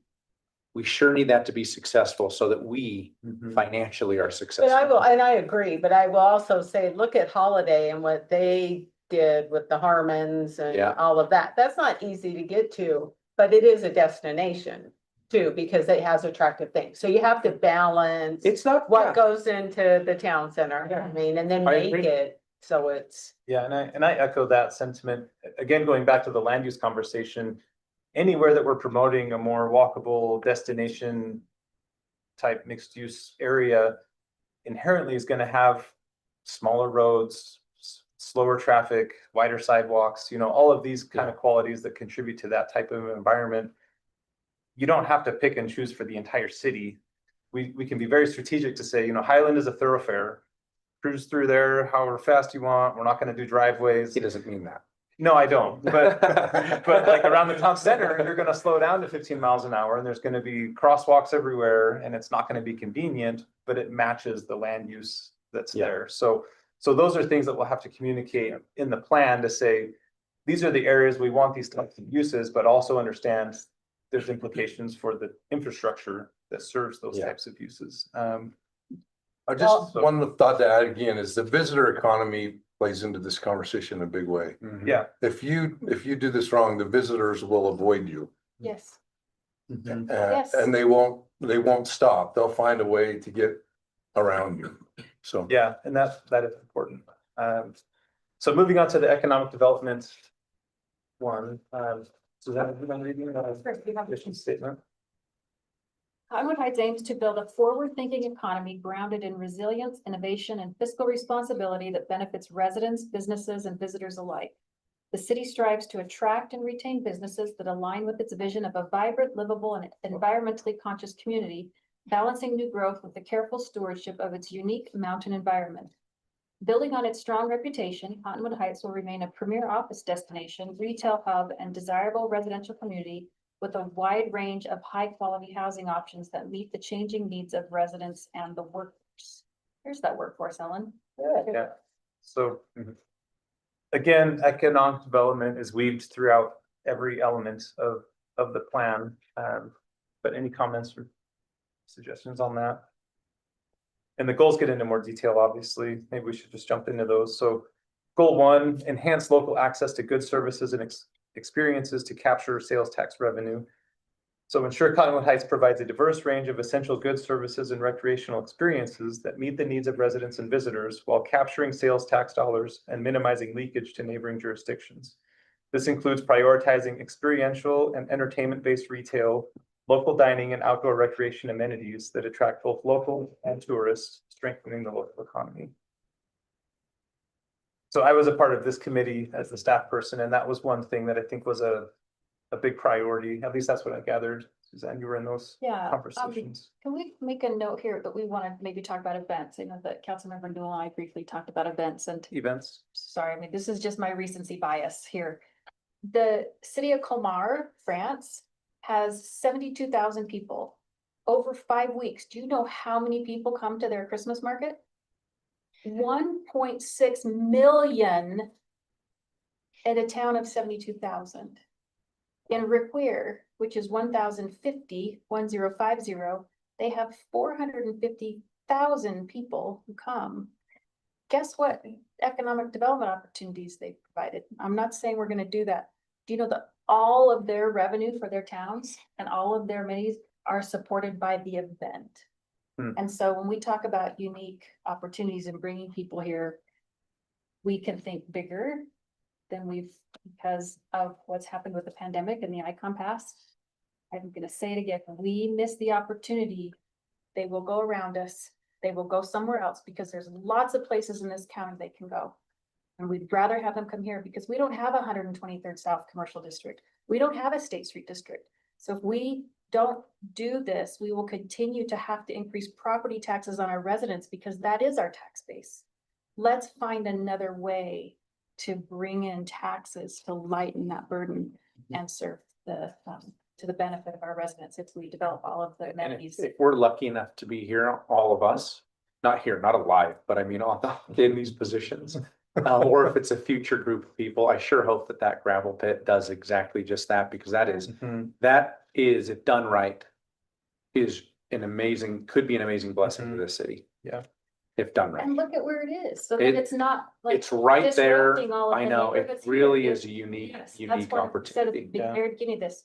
we sure need that to be successful so that we financially are But I successful. will, and I agree, but I will also say, look at Holiday and what they did with the Harmons and Yeah. all of that. That's not easy to get to, but it is a destination too, because it has attractive things. So you have to balance It's not what goes into the town center, I mean, and then I make agree. it so it's. Yeah, and I echo that sentiment. Again, going back to the land use conversation, anywhere that we're promoting a more walkable destination type mixed use area inherently is going to have smaller roads, slower traffic, wider sidewalks, you know, all of these kind of qualities that contribute to that type of environment. You don't have to pick and choose for the entire city. We can be very strategic to say, you know, Highland is a thoroughfare. Cruise through there however fast you want. We're not going to do driveways. He doesn't mean that. No, I don't, but like around the town center, you're gonna slow down to 15 miles an hour and there's gonna be crosswalks everywhere and it's not gonna be convenient, but it matches the land use that's Yeah. there. So those are things that we'll have to communicate in the plan to say, these are the areas we want these types of uses, but also understand there's implications for the infrastructure that serves those Yeah. types of uses. I just, one thought to add again is the visitor economy plays into this conversation in a big way. Yeah. If you do this wrong, the visitors will avoid you. Yes. And they won't stop. They'll find a way to get around you. So. Yeah, and that is important. So moving on to the economic development one, Suzanne, have you been reading the mission statement? Cottonwood Heights aims to build a forward-thinking economy grounded in resilience, innovation, and fiscal responsibility that benefits residents, businesses, and visitors alike. The city strives to attract and retain businesses that align with its vision of a vibrant, livable, and environmentally conscious community, balancing new growth with the careful stewardship of its unique mountain environment. Building on its strong reputation, Cottonwood Heights will remain a premier office destination, retail hub, and desirable residential community with a wide range of high-quality housing options that meet the changing needs of residents and the workforce. Here's that workforce, Ellen. Yeah, so again, economic development is weaved throughout every element of the plan. But any comments or suggestions on that? And the goals get into more detail, obviously. Maybe we should just jump into those. So goal 1, enhance local access to goods, services, and experiences to capture sales tax revenue. So ensure Cottonwood Heights provides a diverse range of essential goods, services, and recreational experiences that meet the needs of residents and visitors while capturing sales tax dollars and minimizing leakage to neighboring jurisdictions. This includes prioritizing experiential and entertainment-based retail, local dining, and outdoor recreation amenities that attract both local and tourists, strengthening the local economy. So I was a part of this committee as the staff person, and that was one thing that I think was a big priority. At least that's what I gathered. Suzanne, you were in those Yeah. conversations. Can we make a note here that we want to maybe talk about events? I know that Councilmember Newell and I briefly talked about events and Events. sorry, I mean, this is just my recency bias here. The city of Colmar, France, has 72,000 people over 5 weeks. Do you know how many people come to their Christmas market? 1.6 million in a town of 72,000. In Require, which is 1050, they have 450,000 people who come. Guess what economic development opportunities they provided? I'm not saying we're gonna do that. Do you know that all of their revenue for their towns and all of their amenities are supported by the event? And so when we talk about unique opportunities and bringing people here, we can think bigger than because of what's happened with the pandemic and the Icon Pass. I'm gonna say it again, we miss the opportunity. They will go around us. They will go somewhere else because there's lots of places in this county they can go. And we'd rather have them come here because we don't have 123rd South Commercial District. We don't have a State Street District. So if we don't do this, we will continue to have to increase property taxes on our residents because that is our tax base. Let's find another way to bring in taxes to lighten that burden and serve the, to the benefit of our residents if we develop all of the And amenities. if we're lucky enough to be here, all of us, not here, not alive, but I mean, in these positions. Or if it's a future group of people, I sure hope that that gravel pit does exactly just that, because that is, if done right, is an amazing, could be an amazing blessing to the city. Yeah. If done right. And look at where it is, so It- that it's not like. It's right there. disrupting all of I the know, it neighborhoods here. really It's- is a unique, Yes, that's unique why I said at the opportunity. Yeah. very beginning of this,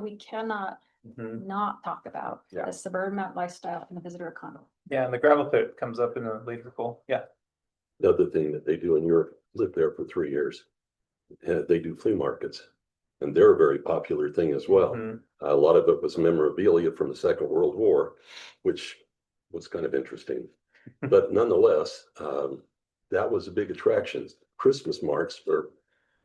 we cannot not talk about Yeah. the suburban mountain lifestyle and the visitor economy. Yeah, and the gravel pit comes up in a later goal. Yeah. The other thing that they do in Europe, lived there for 3 years. They do flea markets. And they're a very popular thing as well. Mhm. A lot of it was memorabilia from the Second World War, which was kind of interesting. But nonetheless, that was a big attraction. Christmas marts are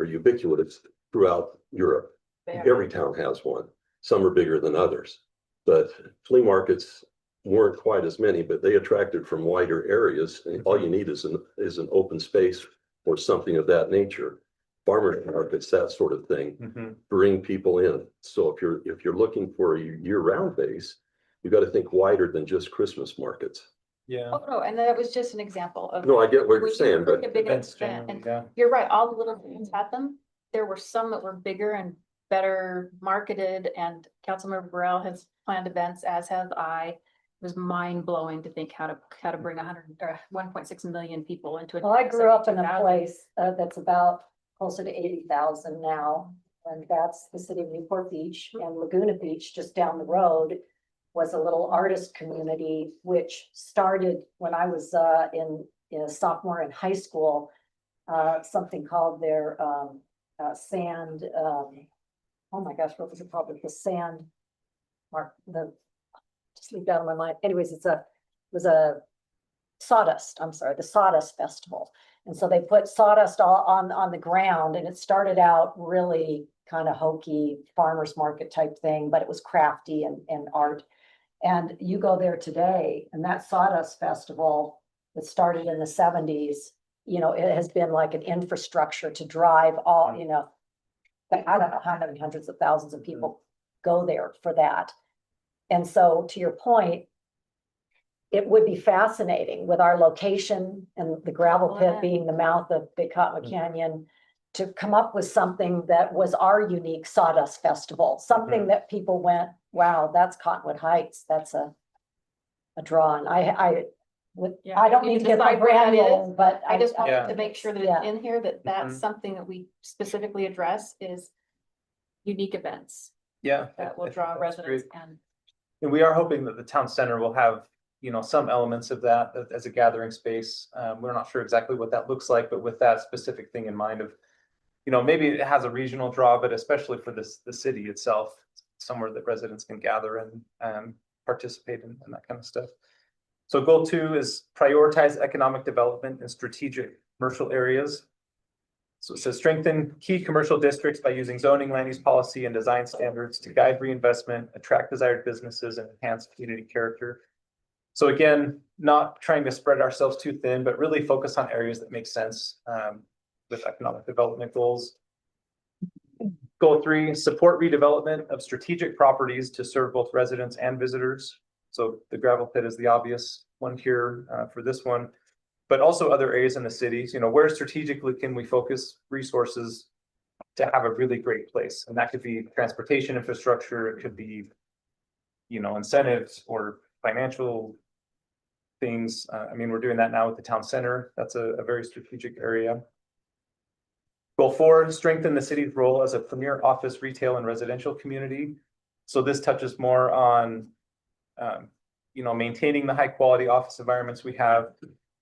ubiquitous throughout Europe. Every town has one. Some are bigger than others. But flea markets weren't quite as many, but they attracted from wider areas. And all you need is an open space or something of that nature. Farmers markets, that sort of thing, bring people in. So if you're looking for a year-round base, you've got to think wider than just Christmas markets. Yeah. Oh, no, and that was just an example of. No, I get what you're when you saying, look but at big Events event, generally, and yeah. you're right, all the little towns had them. There were some that were bigger and better marketed, and Councilmember Burrell has planned events, as have I. It was mind blowing to think how to bring 1.6 million people into. Well, I grew up in a 72,000. place that's about closer to 80,000 now. And that's the city of Newport Beach, and Laguna Beach, just down the road, was a little artist community, which started when I was in a sophomore in high school. Something called their sand, oh my gosh, what was it called? The sand, just leave that on my mind. Anyways, it was a sawdust, I'm sorry, the Sawdust Festival. And so they put sawdust all on the ground, and it started out really kind of hokey farmer's market type thing, but it was crafty and art. And you go there today, and that Sawdust Festival that started in the 70s, you know, it has been like an infrastructure to drive all, you know, I don't know how many hundreds of thousands of people go there for that. And so to your point, it would be fascinating with our location and the gravel pit being the mouth of Big Cottonwood Canyon to come up with something that was our unique Sawdust Festival, something that people went, wow, that's Cottonwood Heights. That's a draw. And I Yeah, don't we mean need to to get my decide where that granular, is. but I just Yeah. wanted to make sure that Yeah. it's in here, that that's Mhm. something that we specifically address is unique events Yeah. that will I think draw that's residents great. and. And we are hoping that the town center will have, you know, some elements of that as a gathering space. We're not sure exactly what that looks like, but with that specific thing in mind of, you know, maybe it has a regional draw, but especially for the city itself, somewhere that residents can gather and participate in that kind of stuff. So goal 2 is prioritize economic development in strategic commercial areas. So it says strengthen key commercial districts by using zoning, land use policy, and design standards to guide reinvestment, attract desired businesses, and enhance community character. So again, not trying to spread ourselves too thin, but really focus on areas that make sense with economic development goals. Goal 3, support redevelopment of strategic properties to serve both residents and visitors. So the gravel pit is the obvious one here for this one. But also other areas in the cities, you know, where strategically can we focus resources to have a really great place? And that could be transportation infrastructure, it could be, you know, incentives or financial things. I mean, we're doing that now with the town center. That's a very strategic area. Goal 4, strengthen the city's role as a premier office, retail, and residential community. So this touches more on, you know, maintaining the high quality office environments we have,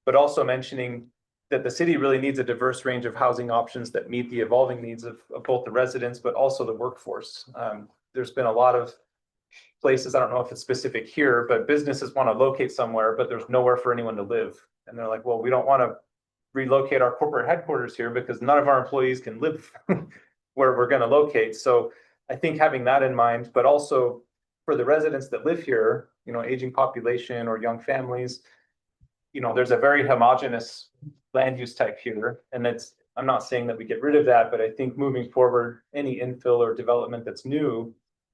but also mentioning that the city really needs a diverse range of housing options that meet the evolving needs of both the residents, but also the workforce. There's been a lot of places, I don't know if it's specific here, but businesses want to locate somewhere, but there's nowhere for anyone to live. And they're like, well, we don't want to relocate our corporate headquarters here because none of our employees can live where we're gonna locate. So I think having that in mind, but also for the residents that live here, aging population or young families, there's a very homogeneous land use type here. And I'm not saying that we get rid of that, but I think moving forward, any infill or development that's new,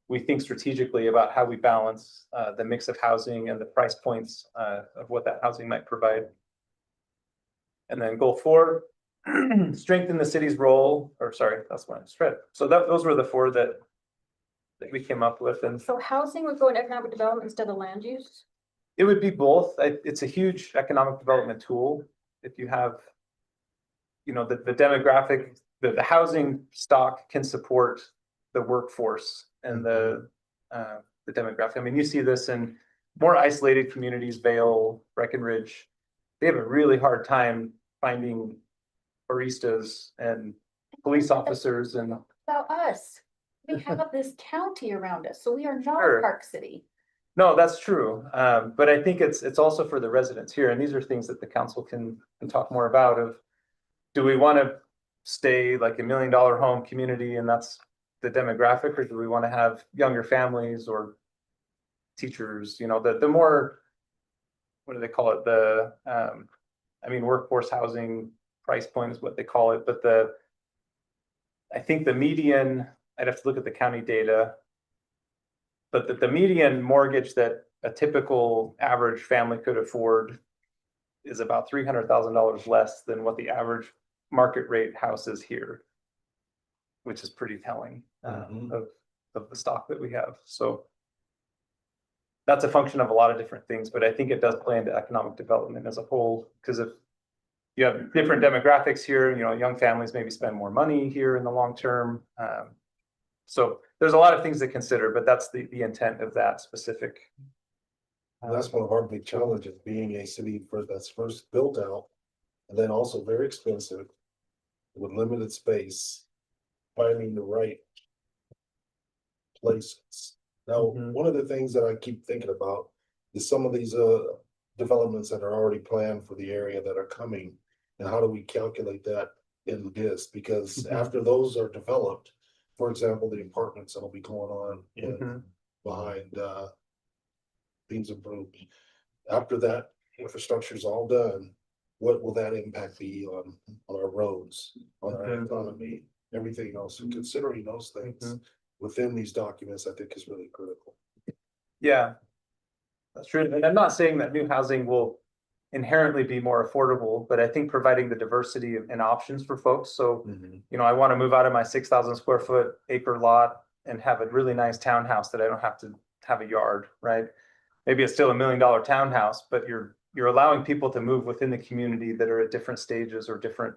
we think strategically about how we balance the mix of housing and the price points of what that housing might provide. And then goal 4, strengthen the city's role, or sorry, that's one I just read. So those were the 4 that we came up with. And So housing would go in economic development instead of land use? it would be both. It's a huge economic development tool. If you have, the demographic, the housing stock can support the workforce and the demographic. I mean, you see this in more isolated communities, Vail, Breckenridge. They have a really hard time finding baristas and police officers and. About us, we have this county around us, so we are not Sure. Park City. No, that's true. But I think it's also for the residents here, and these are things that the council can talk more about of, do we want to stay like $1 million home community and that's the demographic, or do we want to have younger families or teachers, the more, what do they call it? Workforce housing price point is what they call it, but I think the median, I'd have to look at the county data, but the median mortgage that a typical average family could afford is about $300,000 less than what the average market rate house is here, which is pretty telling of the stock that we have. So that's a function of a lot of different things, but I think it does play into economic development as a whole, because if you have different demographics here, young families maybe spend more money here in the long term. So there's a lot of things to consider, but that's the intent of that specific. That's one of our big challenges, being a city that's first built out, and then also very expensive, with limited space, finding the right places. Now, Mhm. one of the things that I keep thinking about is some of these developments that are already planned for the area that are coming, and how do we calculate that in this? Because Mhm. after those are developed, for example, the apartments that'll be going on in Mhm. behind things improved. After that infrastructure is all done, what will that impact be on our roads, on our Mhm. economy, everything else? And considering those things within these documents, I think is really critical. Yeah, that's true. And I'm not saying that new housing will inherently be more affordable, but I think providing the diversity and options for folks. So, I want to move out of my 6,000 square foot acre lot and have a really nice townhouse that I don't have to have a yard, right? Maybe it's still $1 million townhouse, but you're allowing people to move within the community that are at different stages or different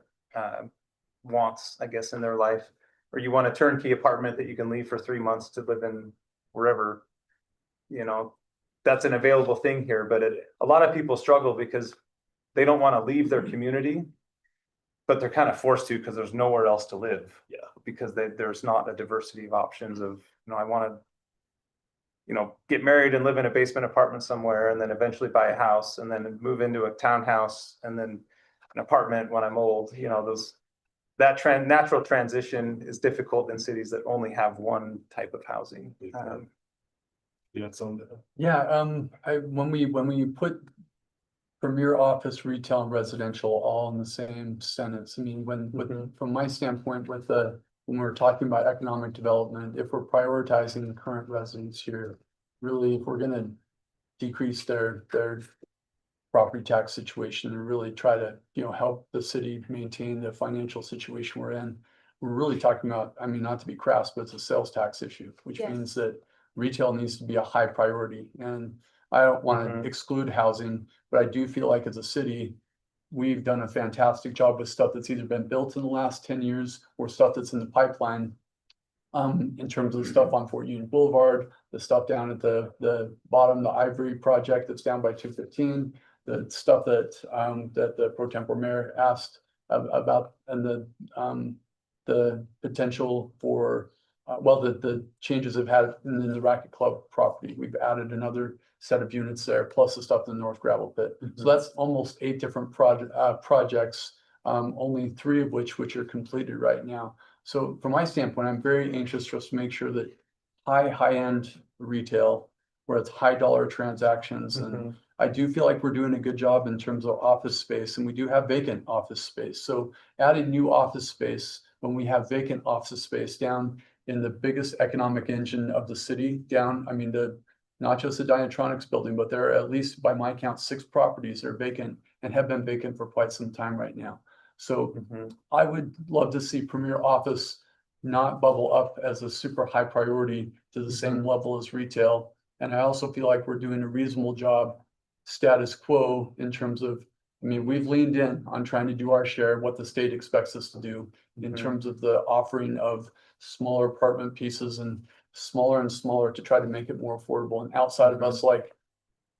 wants, I guess, in their life. Or you want a turnkey apartment that you can leave for 3 months to live in wherever, that's an available thing here. But a lot of people struggle because they don't want to leave their community, but they're kind of forced to because there's nowhere else to live. Yeah. Because there's not a diversity of options of, I want to, get married and live in a basement apartment somewhere and then eventually buy a house and then move into a townhouse and then an apartment when I'm old. That natural transition is difficult in cities that only have one type of housing. You had some. Yeah, when we put premier office, retail and residential all in the same sentence, I mean, from my standpoint, when we're talking about economic development, if we're prioritizing the current residents here, really, if we're gonna decrease their property tax situation and really try to, help the city maintain the financial situation we're in, we're really talking about, I mean, not to be crass, but it's a sales tax issue, which Yes. means that retail needs to be a high priority. And I don't want to Mhm. exclude housing, but I do feel like as a city, we've done a fantastic job with stuff that's either been built in the last 10 years or stuff that's in the pipeline. In terms of the stuff on Fort Union Boulevard, the stuff down at the bottom, the Ivory project that's down by 215, the stuff that the pro tempore mayor asked about, and the potential for the changes have had in the Racket Club property. We've added another set of units there, plus the stuff in the North Gravel Pit. So that's almost 8 different projects only 3 of which are completed right now. So from my standpoint, I'm very anxious just to make sure that high-end retail, where it's high dollar transactions, and I do feel like we're doing a good job in terms of office space, and we do have vacant office space. So adding new office space when we have vacant office space down in the biggest economic engine of the city, down, I mean, not just the Dynatronics building, but there are at least, by my count, 6 properties that are vacant and have been vacant for quite some time right now. So I would love to see Premier Office not bubble up as a super high priority to the same level as retail. And I also feel like we're doing a reasonable job status quo in terms of, I mean, we've leaned in on trying to do our share of what the state expects us to do in terms of the offering of smaller apartment pieces and smaller to try to make it more affordable. And outside of us, like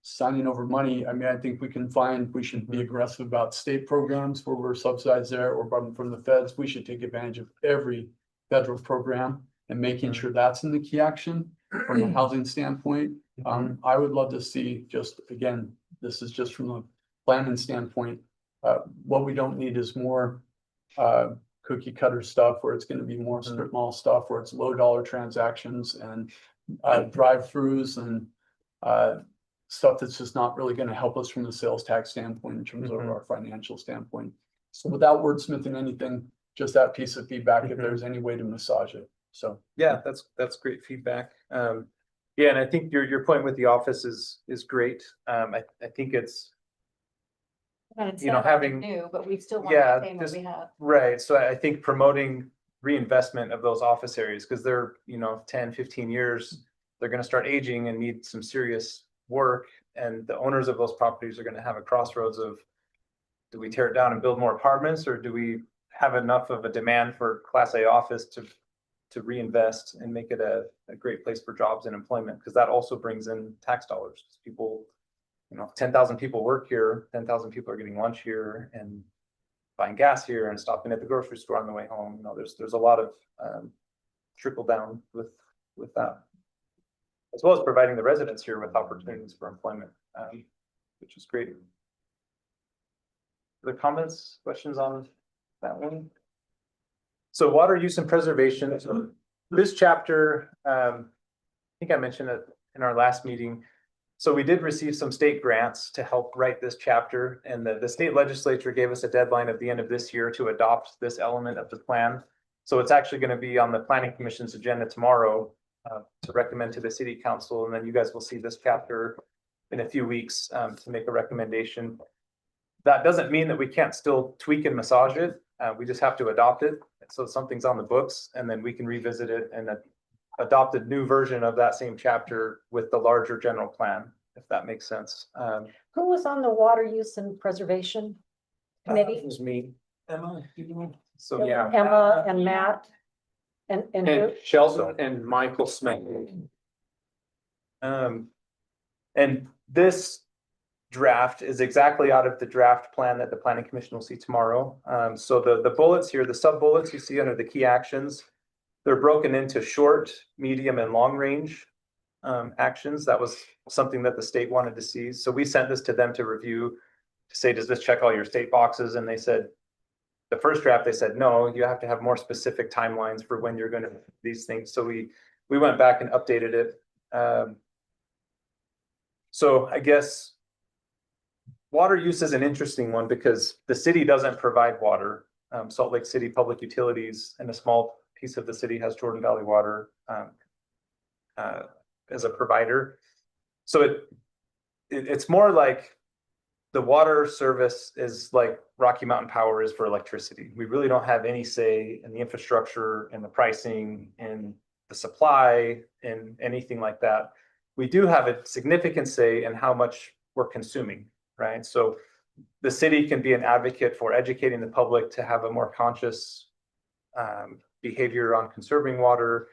signing over money, I mean, I think we should be aggressive about state programs where we're subsidized there, or from the feds. We should take advantage of every federal program and making sure that's in the key action from a housing standpoint. I would love to see, just again, this is just from a planning standpoint, what we don't need is more cookie cutter stuff where it's going to be more strip mall stuff where it's low dollar transactions and drive-throughs and stuff that's just not really going to help us from the sales tax standpoint in terms of our financial standpoint. So without wordsmithing anything, just that piece of feedback, if there's any way to massage it. So Yeah, that's great feedback. Yeah, and I think your point with the office is great. I think it's, having new, but we still want Yeah, to maintain what we have. right. So I think promoting reinvestment of those office areas, because they're, 10, 15 years, they're going to start aging and need some serious work. And the owners of those properties are going to have a crossroads of, do we tear it down and build more apartments, or do we have enough of a demand for Class A office to reinvest and make it a great place for jobs and employment? Because that also brings in tax dollars. People, 10,000 people work here, 10,000 people are getting lunch here and buying gas here and stopping at the grocery store on the way home. There's a lot of trickle down with that, as well as providing the residents here with opportunities for employment, which is great. Other comments, questions on that one? So water use and preservation. So this chapter, I think I mentioned it in our last meeting. So we did receive some state grants to help write this chapter, and the state legislature gave us a deadline at the end of this year to adopt this element of the plan. So it's actually going to be on the Planning Commission's agenda tomorrow to recommend to the city council, and then you guys will see this chapter in a few weeks to make a recommendation. That doesn't mean that we can't still tweak and massage it. We just have to adopt it. So something's on the books, and then we can revisit it and adopt a new version of that same chapter with the larger general plan, if that makes sense. Who was on the water use and preservation committee? It was me. Emma, So, yeah. Emma and Matt and who? And Sheldon and Michael Smith. And this draft is exactly out of the draft plan that the Planning Commission will see tomorrow. So the bullets here, the sub bullets you see under the key actions, they're broken into short, medium, and long range actions. That was something that the state wanted to see. So we sent this to them to review, to say, does this check all your state boxes? And they said, the first draft, they said, no, you have to have more specific timelines for when you're going to do these things. So we went back and updated it. So I guess water use is an interesting one because the city doesn't provide water. Salt Lake City Public Utilities and a small piece of the city has Jordan Valley Water as a provider. So it's more like the water service is like Rocky Mountain Power is for electricity. We really don't have any say in the infrastructure and the pricing and the supply and anything like that. We do have a significant say in how much we're consuming, right? So the city can be an advocate for educating the public to have a more conscious behavior on conserving water.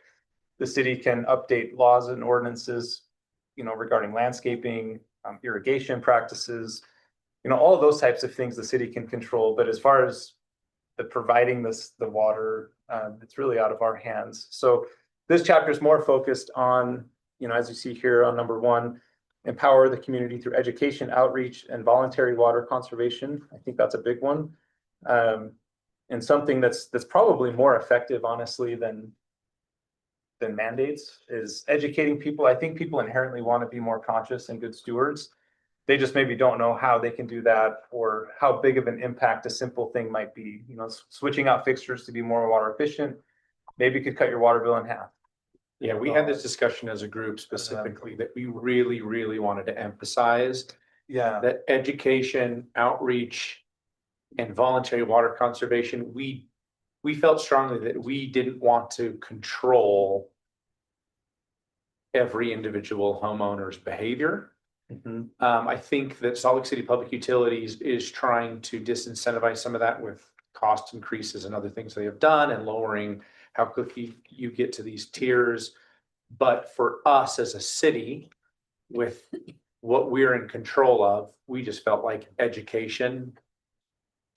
The city can update laws and ordinances, regarding landscaping, irrigation practices, all of those types of things the city can control. But as far as providing the water, it's really out of our hands. So this chapter is more focused on, as you see here on number 1, empower the community through education, outreach, and voluntary water conservation. I think that's a big one. And something that's probably more effective, honestly, than mandates is educating people. I think people inherently want to be more conscious and good stewards. They just maybe don't know how they can do that or how big of an impact a simple thing might be. You know, switching out fixtures to be more water efficient, maybe could cut your water bill in half. Yeah, we had this discussion as a group specifically that we really, really wanted to emphasize Yeah. that education, outreach, and voluntary water conservation, we felt strongly that we didn't want to control every individual homeowner's behavior. Mhm. I think that Salt Lake City Public Utilities is trying to disincentivize some of that with cost increases and other things they have done and lowering how quickly you get to these tiers. But for us as a city, with what we're in control of, we just felt like education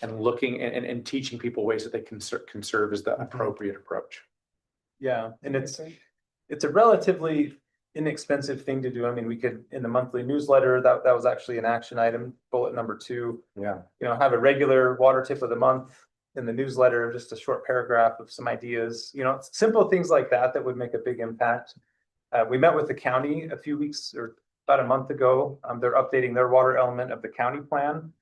and looking and teaching people ways that they can conserve is the appropriate approach. Yeah, and it's a relatively inexpensive thing to do. I mean, we could, in the monthly newsletter, that was actually an action item, bullet number 2. Yeah. You know, have a regular water tip of the month in the newsletter, just a short paragraph of some ideas, you know, simple things like that would make a big impact. We met with the county a few weeks or about a month ago. They're updating their water element of the county plan.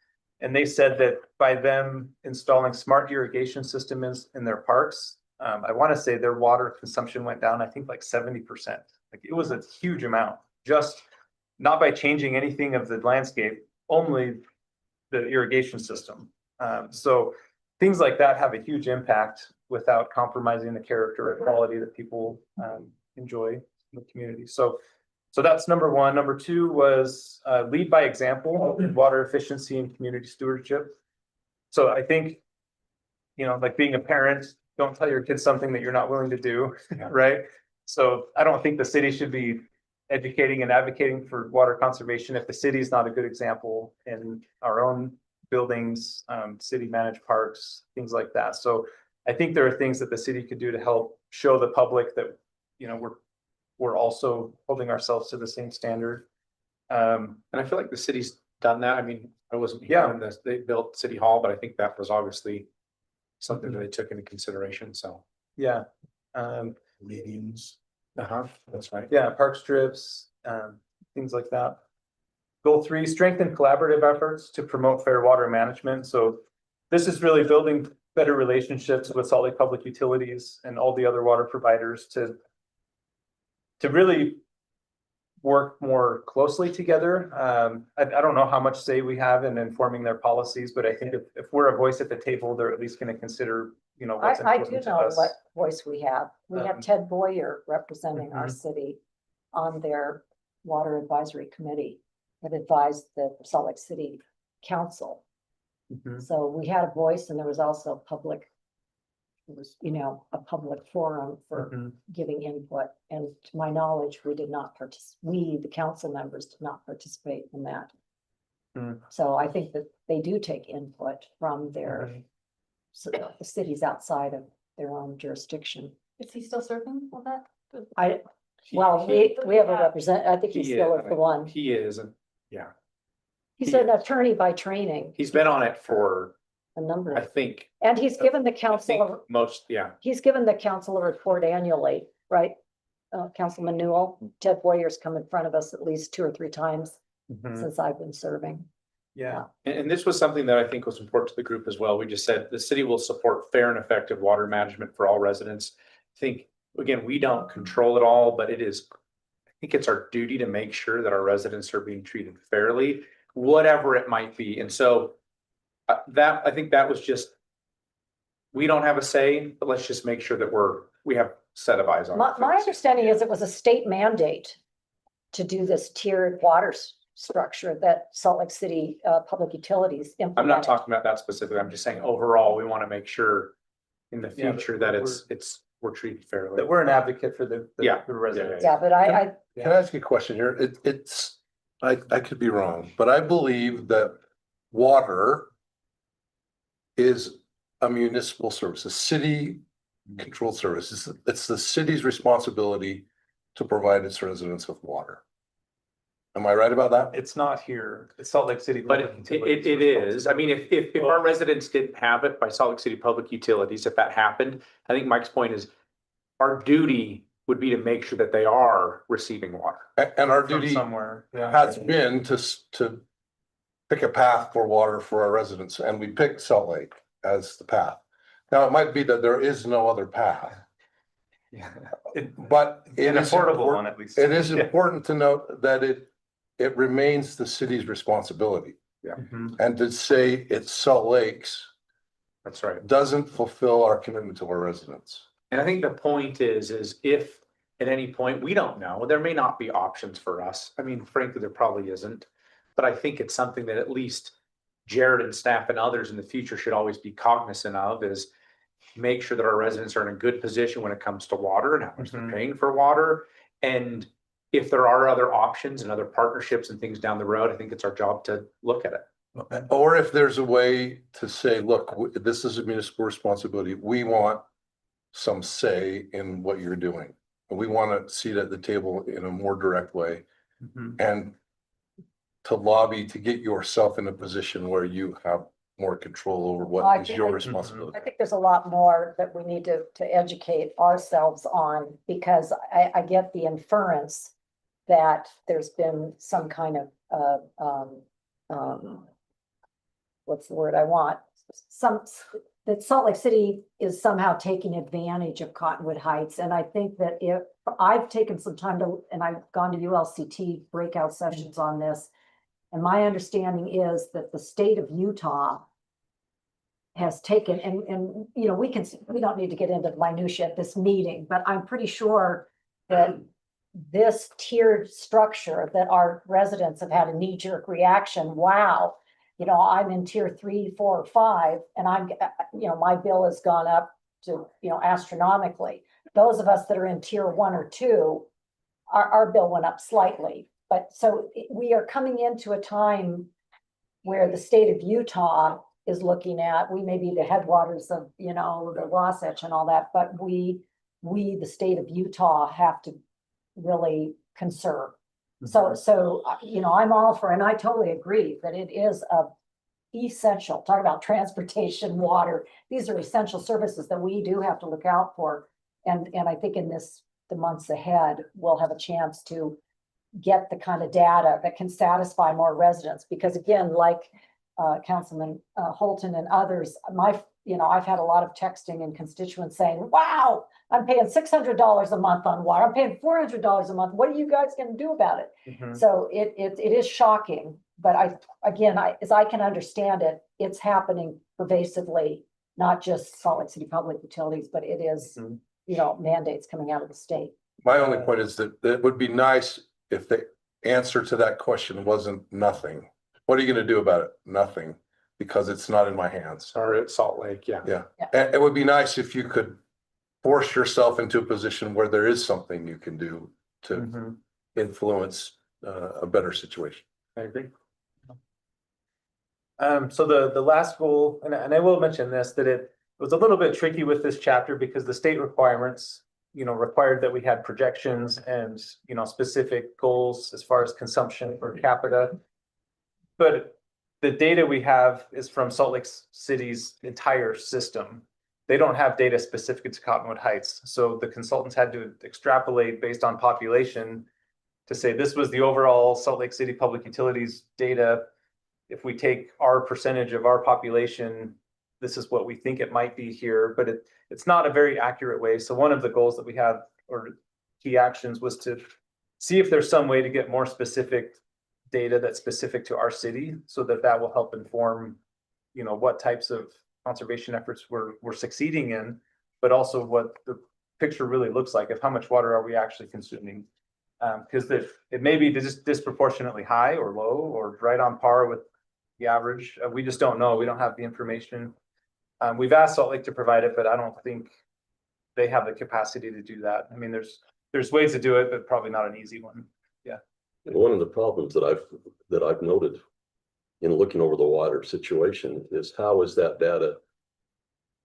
And they said that by them installing smart irrigation systems in their parks, I want to say their water consumption went down, I think like 70%. Like it was a huge amount, just not by changing anything of the landscape, only the irrigation system. So things like that have a huge impact without compromising the character or quality that people enjoy in the community. So that's number 1. Number 2 was lead by example in water efficiency and community stewardship. So I think, you know, like being a parent, don't tell your kids something that you're not willing to do, right? So I don't think the city should be educating and advocating for water conservation if the city is not a good example in our own buildings, city managed parks, things like that. So I think there are things that the city could do to help show the public that, you know, we're also holding ourselves to the same standard. And I feel like the city's done that. I mean, I wasn't here when they built City Hall, but I think that was obviously something that they took into consideration. So. Yeah. Meetings. That's right. Yeah, park strips, things like that. Goal 3, strengthen collaborative efforts to promote fair water management. So this is really building better relationships with Salt Lake Public Utilities and all the other water providers to really work more closely together. I don't know how much say we have in informing their policies, but I think if we're a voice at the table, they're at least going to consider, you know, what's I do important to know us. what voice we have. We have Ted Boyer representing our Mhm. city on their Water Advisory Committee that advised the Salt Lake City Council. Mhm. So we had a voice and there was also public, it was, you know, a public forum for Mhm. giving input. And to my knowledge, we did not we, the council members, did not participate in that. Mm. So I think that they do take input from their Mhm. the cities outside of their own jurisdiction. Is he still serving on that? Well, we have a I think he's still the one. He is, and yeah, He's an attorney by training, he's been on it for, a number I of, think, and he's given the I think council, he's given the council a report annually, right? Councilman Newell, Ted Boyer's come in front of us at least 2 or 3 times Mhm. since I've been serving. Yeah. And this was something that I think was important to the group as well. We just said the city will support fair and effective water management for all residents. I think, again, we don't control it all, but I think it's our duty to make sure that our residents are being treated fairly, whatever it might be. And so I think that was just, we don't have a say, but let's just make sure that we have set of eyes on it. My understanding is it was a state mandate to do this tiered water structure that Salt Lake City Public Utilities I'm implemented. not talking about that specifically. I'm just saying overall, we want to make sure in the Yeah, future that we're treated fairly. That we're an advocate for the Yeah. residents. Yeah, but I Can I ask you a question here? I could be wrong, but I believe that water is a municipal service, a city controlled service. It's the city's responsibility to provide its residents with water. Am I right about that? It's not here. It's Salt Lake City. But Public it Utilities is, I mean, if our residents didn't have it by Salt Lake City Public Utilities, if that happened, I think Mike's point is our duty would be to make sure that they are receiving water. And our from duty somewhere. Yeah. has been to pick a path for water for our residents, and we picked Salt Lake as the path. Now, it might be that there is no other path, Yeah. but An it is affordable important- one, at least. It is Yeah. important to note that it remains the city's responsibility. Mhm. And to say it's Salt Lake's That's right. doesn't fulfill our commitment to our residents. And I think the point is if at any point, we don't know, there may not be options for us. I mean, frankly, there probably isn't. But I think it's something that at least Jared and staff and others in the future should always be cognizant of is make sure that our residents are in a good position when it comes to water and how much they're Mhm. paying for water. And if there are other options and other partnerships and things down the road, I think it's our job to look at it. Or if there's a way to say, look, this is a municipal responsibility. We want some say in what you're doing. And we want to seat at the table in a more direct way Mhm. and to lobby to get yourself in a position where you have more control over I what is think- your I- responsibility. I think there's a lot more that we need to educate ourselves on, because I get the inference that there's been some kind of, what's the word I want? That Salt Lake City is somehow taking advantage of Cottonwood Heights. And I think that if, I've taken some time to, and I've gone to ULCT breakout sessions on this. And my understanding is that the state of Utah has taken, and, you know, we don't need to get into minutia at this meeting, but I'm pretty sure that this tiered structure that our residents have had a knee-jerk reaction, wow, you know, I'm in tier 3, 4, or 5, and I'm, you know, my bill has gone up to, you know, astronomically. Those of us that are in tier 1 or 2, our bill went up slightly. But so we are coming into a time where the state of Utah is looking at, we may be the headwaters of, you know, the Wasatch and all that, but we, the state of Utah, have to really conserve. So, you know, I'm all for, and I totally agree that it is a essential, talk about transportation, water. These are essential services that we do have to look out for. And I think in the months ahead, we'll have a chance to get the kind of data that can satisfy more residents. Because again, like Councilman Holton and others, you know, I've had a lot of texting and constituents saying, wow, I'm paying $600 a month on water. I'm paying $400 a month. What are you guys going to do about it? Mhm. So it is shocking, but as I can understand it, it's happening pervasively, not just Salt Lake City Public Utilities, but it is, Mhm. you know, mandates coming out of the state. My only point is that it would be nice if the answer to that question wasn't nothing. What are you gonna do about it? Nothing, because it's not in my hands. Or at Salt Lake, yeah. Yeah, and it would be nice if you could force yourself into a position where there is something you can do to Mhm. influence a better situation. I agree. So the last goal, and I will mention this, that it was a little bit tricky with this chapter because the state requirements, you know, required that we had projections and, you know, specific goals as far as consumption per capita. But the data we have is from Salt Lake City's entire system. They don't have data specific to Cottonwood Heights. So the consultants had to extrapolate based on population to say this was the overall Salt Lake City Public Utilities data. If we take our percentage of our population, this is what we think it might be here, but it's not a very accurate way. So one of the goals that we had, or key actions, was to see if there's some way to get more specific data that's specific to our city, so that will help inform, you know, what types of conservation efforts we're succeeding in, but also what the picture really looks like of how much water are we actually consuming. Because it may be disproportionately high or low or right on par with the average. We just don't know. We don't have the information. We've asked Salt Lake to provide it, but I don't think they have the capacity to do that. I mean, there's ways to do it, but probably not an easy one. Yeah. And one of the problems that I've noted in looking over the water situation is how is that data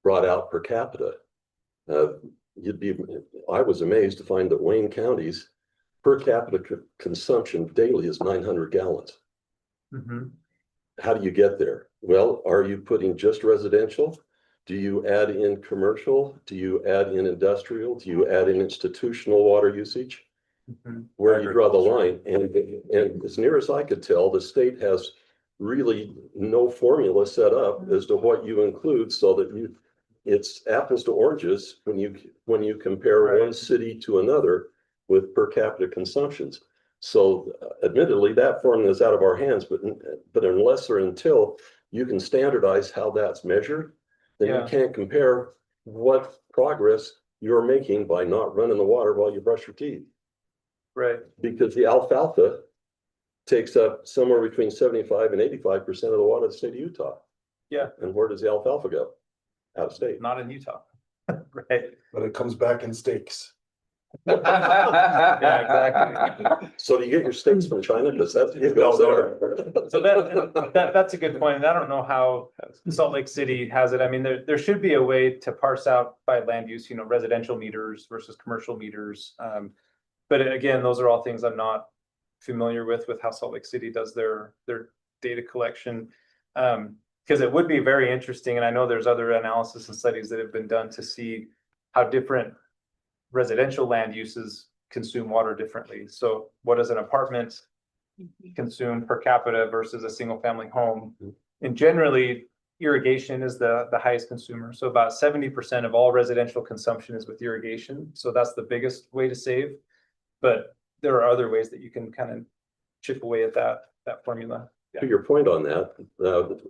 brought out per capita? I was amazed to find that Wayne County's per capita consumption daily is 900 gallons. Mhm. How do you get there? Well, are you putting just residential? Do you add in commercial? Do you add in industrial? Do you add in institutional water usage? Mhm. Where do you draw the line? And as near as I could tell, the state has really no formula set up as to what you include so that it's apples to oranges when you compare one Right. city to another with per capita consumptions. So admittedly, that formula is out of our hands, but unless or until you can standardize how that's measured, then you Yeah. can't compare what progress you're making by not running the water while you brush your teeth. Right. Because the alfalfa takes up somewhere between 75% and 85% of the water of the state of Utah. Yeah. And where does the alfalfa go? Out of state. Not in Utah. Right. But it comes back in steaks. Yeah, exactly. So do you get your steaks from China? Because that's, it goes there. So that's a good point. And I don't know how Salt Lake City has it. I mean, there should be a way to parse out by land use, residential meters versus commercial meters. But again, those are all things I'm not familiar with how Salt Lake City does their data collection. Because it would be very interesting, and I know there's other analysis and studies that have been done to see how different residential land uses consume water differently. So what does an apartment consume per capita versus a single family home? And generally, irrigation is the highest consumer. So about 70% of all residential consumption is with irrigation. So that's the biggest way to save. But there are other ways that you can kind of chip away at that formula. To your point on that,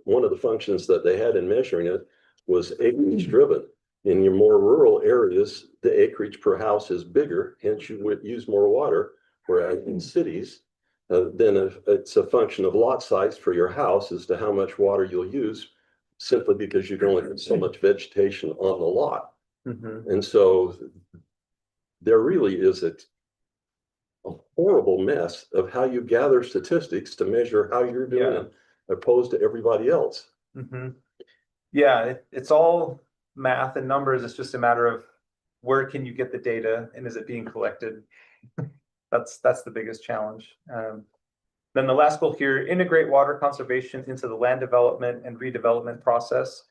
one of the functions that they had in measuring it was acreage driven. In your more rural areas, the acreage per house is bigger, hence you would use more water. Whereas in cities, then it's a function of lot size for your house as to how much water you'll use, simply because you can only have so much vegetation on the lot. Mhm. And so there really is a horrible mess of how you gather statistics to measure how you're doing opposed to everybody else. Mhm. Yeah, it's all math and numbers. It's just a matter of where can you get the data and is it being collected? That's the biggest challenge. Then the last goal here, integrate water conservation into the land development and redevelopment process.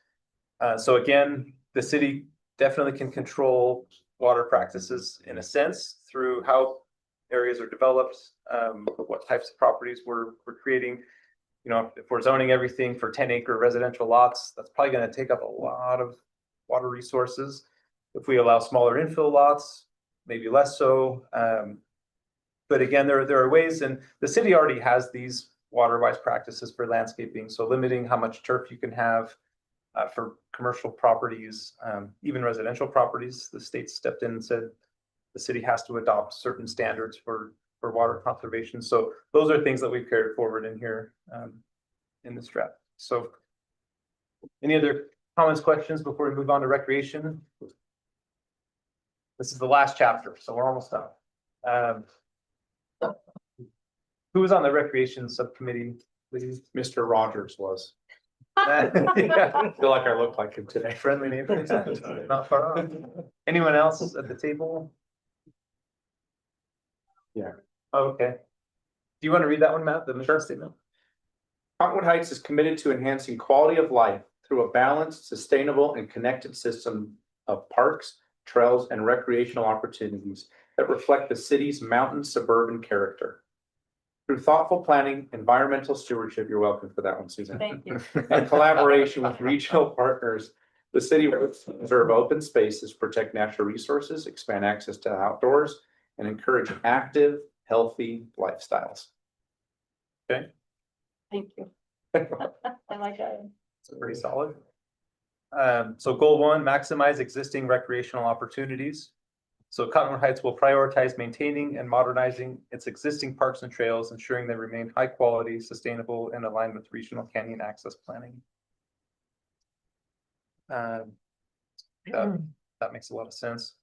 So again, the city definitely can control water practices in a sense through how areas are developed, what types of properties we're creating. If we're zoning everything for 10-acre residential lots, that's probably going to take up a lot of water resources. If we allow smaller infill lots, maybe less so. But again, there are ways, and the city already has these water-wise practices for landscaping. So limiting how much turf you can have for commercial properties, even residential properties. The state stepped in and said the city has to adopt certain standards for water conservation. So those are things that we've carried forward in here in this draft. So any other comments, questions before we move on to recreation? This is the last chapter, so we're almost done. Who was on the recreation subcommittee, please? Mr. Rogers was. Yeah. I feel like I look like him today. Friendly neighbors, not far off. Anyone else at the table? Yeah. Okay. Do you want to read that one, Matt, the mission statement? Cottonwood Heights is committed to enhancing quality of life through a balanced, sustainable, and connected system of parks, trails, and recreational opportunities that reflect the city's mountain suburban character. Through thoughtful planning, environmental stewardship, you're welcome for that one, Susan. Thank you. And collaboration with regional partners, the city will preserve open spaces, protect natural resources, expand access to the outdoors, and encourage active, healthy lifestyles. Okay, Thank you. I like that. it's pretty solid. So goal 1, maximize existing recreational opportunities. So Cottonwood Heights will prioritize maintaining and modernizing its existing parks and trails, ensuring they remain high quality, sustainable, and aligned with regional canyon access planning. That makes a lot of sense.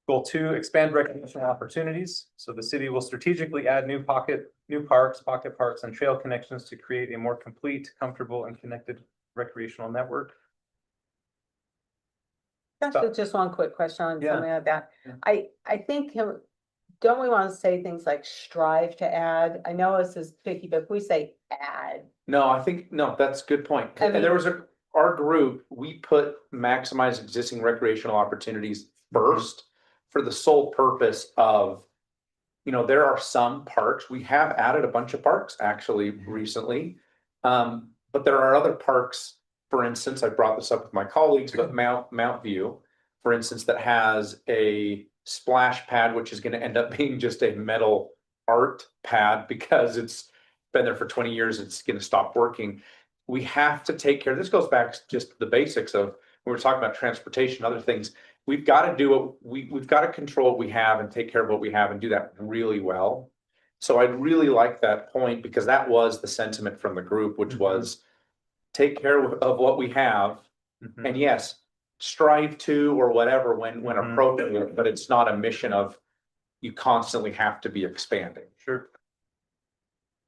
Goal 2, expand recreational opportunities. So the city will strategically add new parks, pocket parks, and trail connections to create a more complete, comfortable, and connected recreational network. Actually, just one quick question on Yeah. something like that. Yeah. I think don't we want to say things like strive to add? I know this is picky, but if we say add. No, I think, no, that's a good point. I And there mean- was our group, we put maximize existing recreational opportunities first for the sole purpose of, there are some parks, we have added a bunch of parks actually recently. But there are other parks, for instance, I brought this up with my colleagues, but Mount View, for instance, that has a splash pad, which is gonna end up being just a metal art pad because it's been there for 20 years, it's gonna stop working. We have to take care, this goes back to just the basics of, when we're talking about transportation, other things. We've got to do what we've got to control what we have and take care of what we have and do that really well. So I'd really like that point because that was the sentiment from the group, which was take care of what we have. Mhm. And yes, strive to or whatever when Mhm. appropriate, but it's not a mission of you constantly have to be expanding. Sure.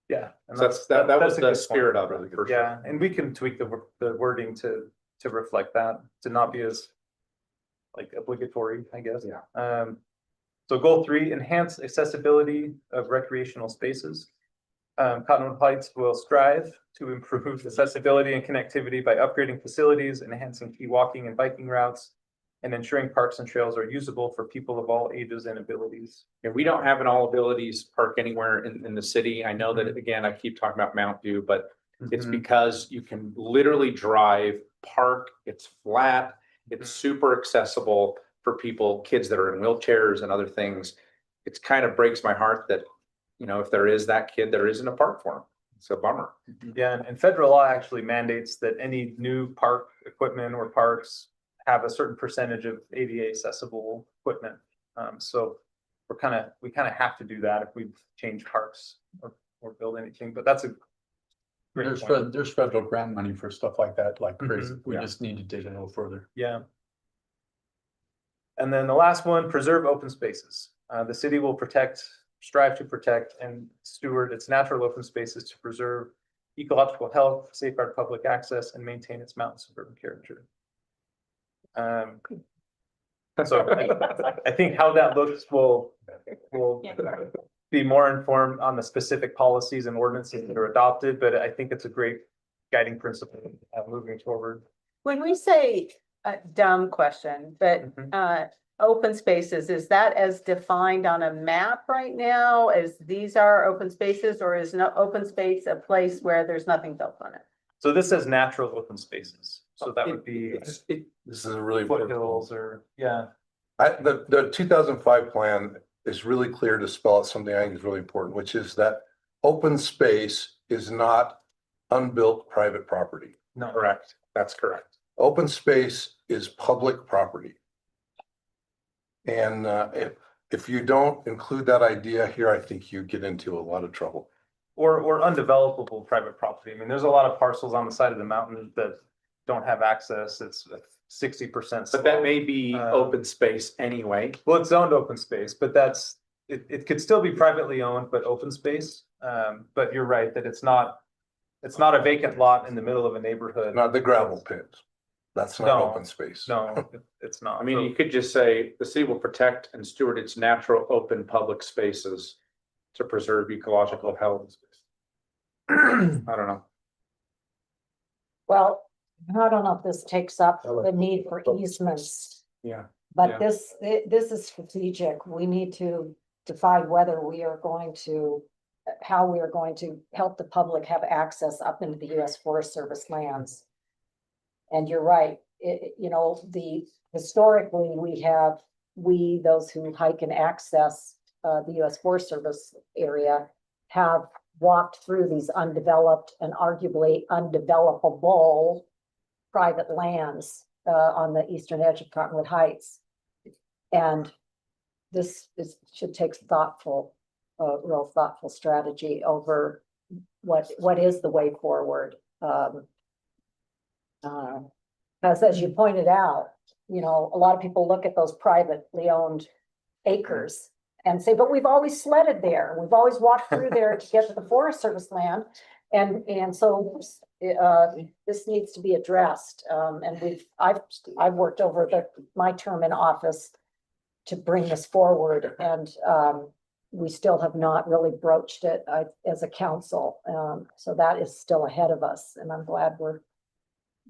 Yeah. and So that was that's a the good spirit point. of it. for sure. Yeah, and we can tweak the wording to reflect that, to not be as like obligatory, I guess. Yeah. So goal 3, enhance accessibility of recreational spaces. Cottonwood Heights will strive to improve accessibility and connectivity by upgrading facilities, enhancing key walking and biking routes, and ensuring parks and trails are usable for people of all ages and abilities. Yeah, we don't have an all abilities park anywhere in the city. I know that, again, I keep talking about Mount View, but it's Mhm. because you can literally drive, park, it's flat, it's super accessible for people, kids that are in wheelchairs and other things. It's kind of breaks my heart that, if there is that kid, there isn't a park for him. It's a bummer. Yeah, and federal law actually mandates that any new park equipment or parks have a certain percentage of ADA accessible equipment. So we kind of have to do that if we change parks or build anything, but that's a great point. There's federal grant money for stuff like that, like crazy. We yeah. just need to dig a little further. Yeah. And then the last one, preserve open spaces. The city will strive to protect and steward its natural open spaces to preserve ecological health, safeguard public access, and maintain its mountain suburban character. So I think how that looks will be more informed on the specific policies and ordinances that are adopted, but I think it's a great guiding principle moving forward. When we say a dumb question, but open spaces, is that as defined on a map right now? As these are open spaces, or is no open space a place where there's nothing built on it? So this says natural open spaces. So that would be This is a really important. foothills or, yeah. The 2005 plan is really clear to spell out something I think is really important, which is that open space is not unbuilt private property. No, Correct. That's correct. Open space is public property. And if you don't include that idea here, I think you get into a lot of trouble. or undevelopable private property. I mean, there's a lot of parcels on the side of the mountain that don't have access. It's 60%. But that may be Um, open space anyway. Well, it's zoned open space, but it could still be privately owned, but open space. But you're right that it's not a vacant lot in the middle of a neighborhood. Not the gravel pits. That's not No, open space. No, it's not. I mean, you could just say the city will protect and steward its natural open public spaces to preserve ecological health. I don't know. Well, I don't know if this takes up the need for easements, Yeah. but Yeah. this is strategic. We need to decide whether we are going to, how we are going to help the public have access up into the US Forest Service lands. And you're right, historically, those who hike and access the US Forest Service area have walked through these undeveloped and arguably undevelopable private lands on the eastern edge of Cottonwood Heights. And should take real thoughtful strategy over what is the way forward. Because as you pointed out, a lot of people look at those privately owned acres and say, but we've always sledded there. We've always walked through there to get to the Forest Service land. And so this needs to be addressed. And I've worked over my term in office to bring this forward. And we still have not really broached it, as a council. So that is still ahead of us, and I'm glad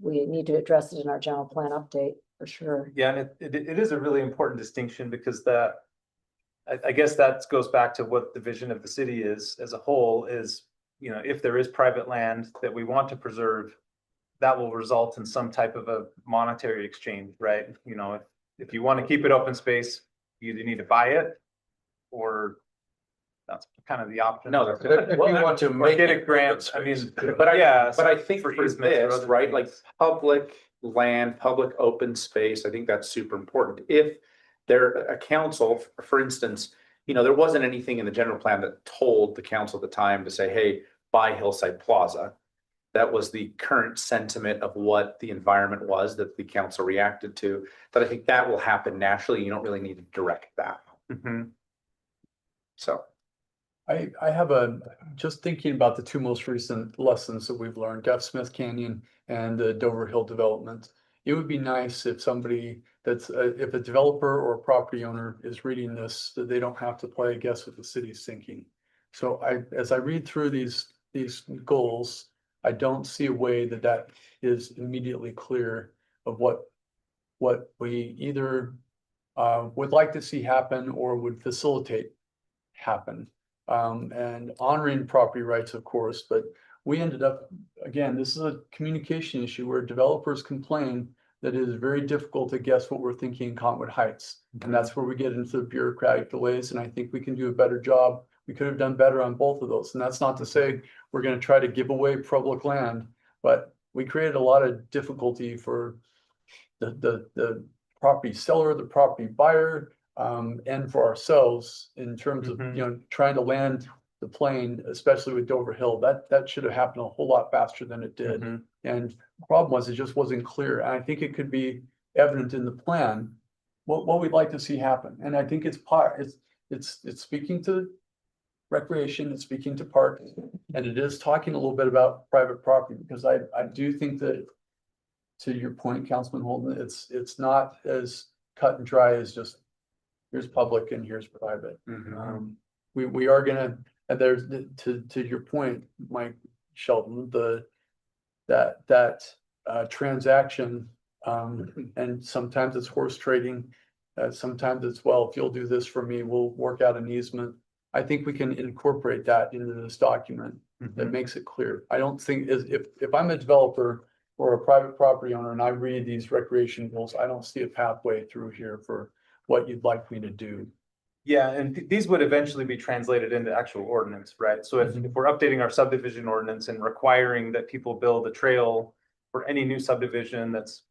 we need to address it in our general plan update for sure. Yeah, and it is a really important distinction because I guess that goes back to what the vision of the city is as a whole is, you know, if there is private land that we want to preserve, that will result in some type of a monetary exchange, right? You know, if you want to keep it open space, you either need to buy it or that's kind of the option. No, If you want to Or make get a it grant, I open mean, space. But yeah. but I think for for easements or this, other right, like things. public land, public open space, I think that's super important. If there, a council, for instance, you know, there wasn't anything in the general plan that told the council at the time to say, hey, buy Hillside Plaza. That was the current sentiment of what the environment was that the council reacted to. But I think that will happen naturally. You don't really need to direct that. Mhm. So. I have just thinking about the two most recent lessons that we've learned, F. Smith Canyon and the Dover Hill development. It would be nice if somebody if a developer or a property owner is reading this, that they don't have to play guess what the city's thinking. So as I read through these goals, I don't see a way that is immediately clear of what we either would like to see happen or would facilitate happen. And honoring property rights, of course, but we ended up, again, this is a communication issue where developers complain that it is very difficult to guess what we're thinking in Cottonwood Heights. And that's where we get into the bureaucratic delays, and I think we can do a better job. We could have done better on both of those, and that's not to say we're gonna try to give away public land, but we created a lot of difficulty for the property seller, the property buyer, and for ourselves in terms of, you know, trying to land the plane, especially with Dover Hill. That should have happened a whole lot faster than it did. Mhm. And the problem was it just wasn't clear. And I think it could be evident in the plan what we'd like to see happen. And I think it's speaking to recreation, it's speaking to parks, and it is talking a little bit about private property, because I do think that, to your point, Councilman Holden, it's not as cut and dry as just here's public and here's private. We are gonna, and there's, to your point, Mike Shelton, that transaction, and sometimes it's horse trading. Sometimes it's, well, if you'll do this for me, we'll work out an easement. I think we can incorporate that into this document that makes it clear. I don't think, if I'm a developer or a private property owner and I read these recreation goals, I don't see a pathway through here for what you'd like me to do. Yeah, and these would eventually be translated into actual ordinance, right? So if we're updating our subdivision ordinance and requiring that people build a trail for any new subdivision that's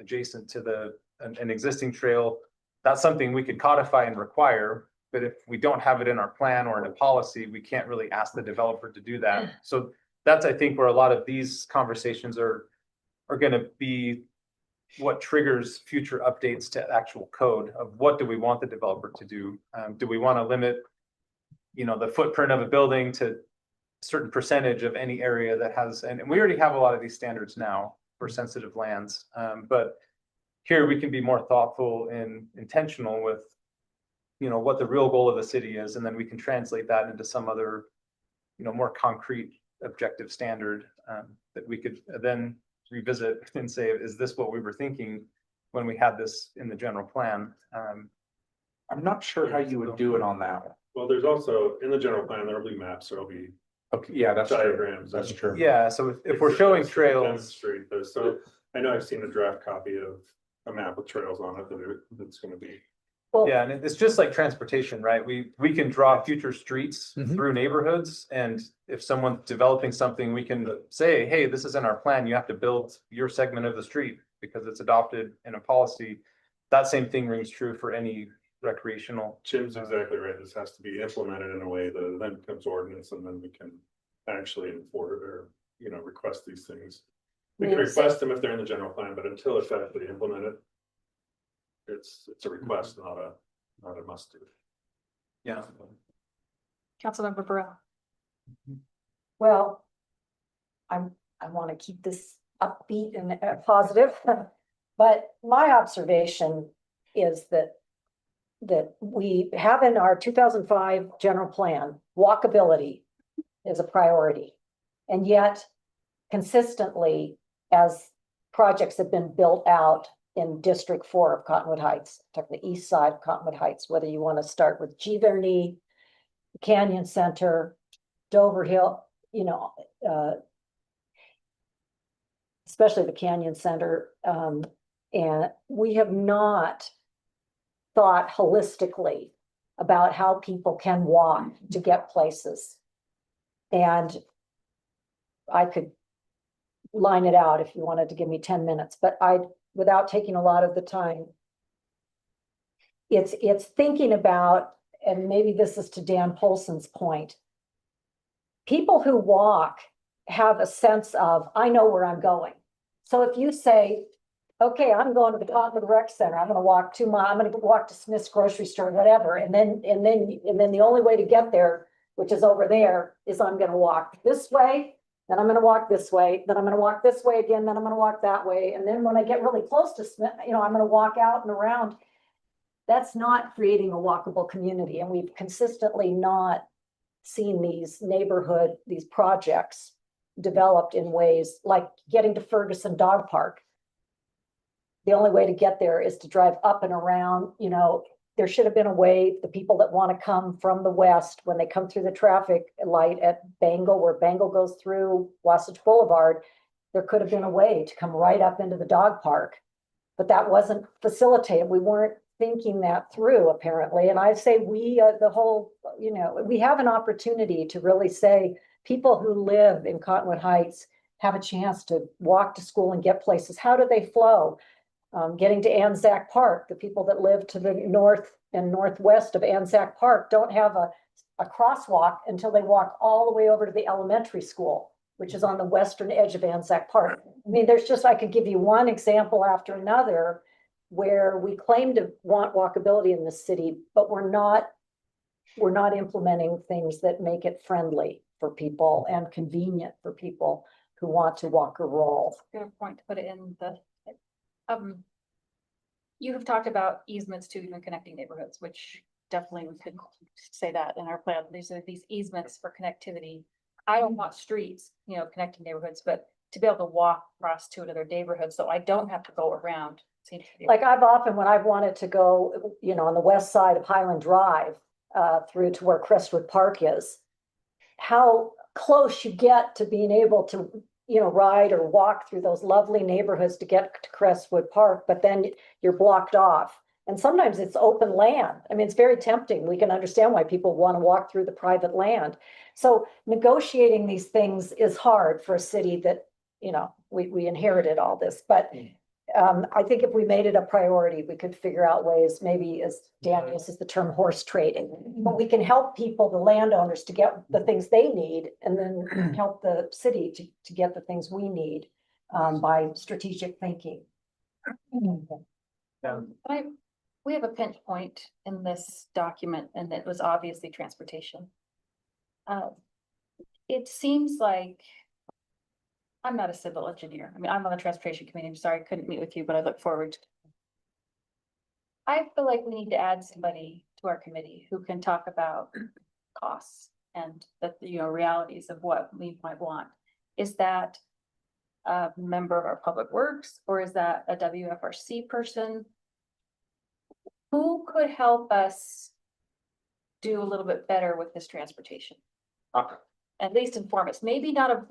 adjacent to an existing trail, that's something we could codify and require. But if we don't have it in our plan or in a policy, we can't really ask the developer to do that. So that's, I think, where a lot of these conversations are gonna be what triggers future updates to actual code of what do we want the developer to do? Do we want to limit, you know, the footprint of a building to a certain percentage of any area that has, and we already have a lot of these standards now for sensitive lands. But here we can be more thoughtful and intentional with, you know, what the real goal of the city is, and then we can translate that into some other, you know, more concrete objective standard that we could then revisit and say, is this what we were thinking when we had this in the general plan? I'm not sure how you would do it on that one. Well, there's also, in the general plan, there'll be maps, there'll be Okay, yeah, that's true. diagrams. That's true. Yeah, so if we're showing trails, Demonstrate those. So I know I've seen a draft copy of a map with trails on it that's gonna be. Well, yeah, and it's just like transportation, right? We can draw future streets Mhm. through neighborhoods, and if someone's developing something, we can say, hey, this is in our plan, you have to build your segment of the street because it's adopted in a policy. That same thing rings true for any recreational. Jim's exactly right. This has to be implemented in a way that then becomes ordinance, and then we can actually enforce or, you know, request these things. We can Yes. request them if they're in the general plan, but until it's actually implemented, it's a request, not a must do. Yeah. Councilmember Burrell. well, I want to keep this upbeat and positive, but my observation is that that we have in our 2005 general plan, walkability is a priority. And yet consistently, as projects have been built out in District 4 of Cottonwood Heights, the east side of Cottonwood Heights, whether you want to start with Giverny, Canyon Center, Dover Hill, especially the Canyon Center. And we have not thought holistically about how people can walk to get places. And I could line it out if you wanted to give me 10 minutes, but without taking a lot of the time. It's thinking about, and maybe this is to Dan Polson's point, people who walk have a sense of, I know where I'm going. So if you say, okay, I'm going to the Cottonwood Rec Center, I'm gonna walk 2 miles, I'm gonna walk to Smith's grocery store, whatever, and then the only way to get there, which is over there, is I'm gonna walk this way, then I'm gonna walk this way, then I'm gonna walk this way again, then I'm gonna walk that way, and then when I get really close to Smith, I'm gonna walk out and around. That's not creating a walkable community, and we've consistently not seen these projects developed in ways like getting to Ferguson Dog Park. The only way to get there is to drive up and around. There should have been a way, the people that want to come from the west, when they come through the traffic light at Bengal, where Bengal goes through Wasatch Boulevard, there could have been a way to come right up into the dog park. But that wasn't facilitated. We weren't thinking that through, apparently. And I say we have an opportunity to really say people who live in Cottonwood Heights have a chance to walk to school and get places. How do they flow? Getting to Anzac Park, the people that live to the north and northwest of Anzac Park don't have a crosswalk until they walk all the way over to the elementary school, which is on the western edge of Anzac Park. I mean, I could give you one example after another where we claim to want walkability in the city, but we're not implementing things that make it friendly for people and convenient for people who want to walk or roll. Good point to put it in the, you have talked about easements to even connecting neighborhoods, which definitely we could say that in our plan. These are these easements for connectivity. I don't want streets, connecting neighborhoods, but to be able to walk across to another neighborhood, so I don't have to go around. Like when I've wanted to go, on the west side of Highland Drive, through to where Crestwood Park is, how close you get to being able to, ride or walk through those lovely neighborhoods to get to Crestwood Park, but then you're blocked off. And sometimes it's open land. I mean, it's very tempting. We can understand why people want to walk through the private land. So negotiating these things is hard for a city that, we inherited all this, but I think if we made it a priority, we could figure out ways, maybe as Dan uses the term horse trading, but we can help people, the landowners, to get the things they need, and then help the city to get the things we need by strategic thinking. We have a pinch point in this document, and it was obviously transportation. It seems like, I'm not a civil engineer. I mean, I'm on the transportation committee. I'm sorry I couldn't meet with you, but I look forward to. I feel like we need to add somebody to our committee who can talk about costs and the realities of what we might want. Is that a member of our public works, or is that a WFRC person? Who could help us do a little bit better with this transportation? At least inform us, maybe not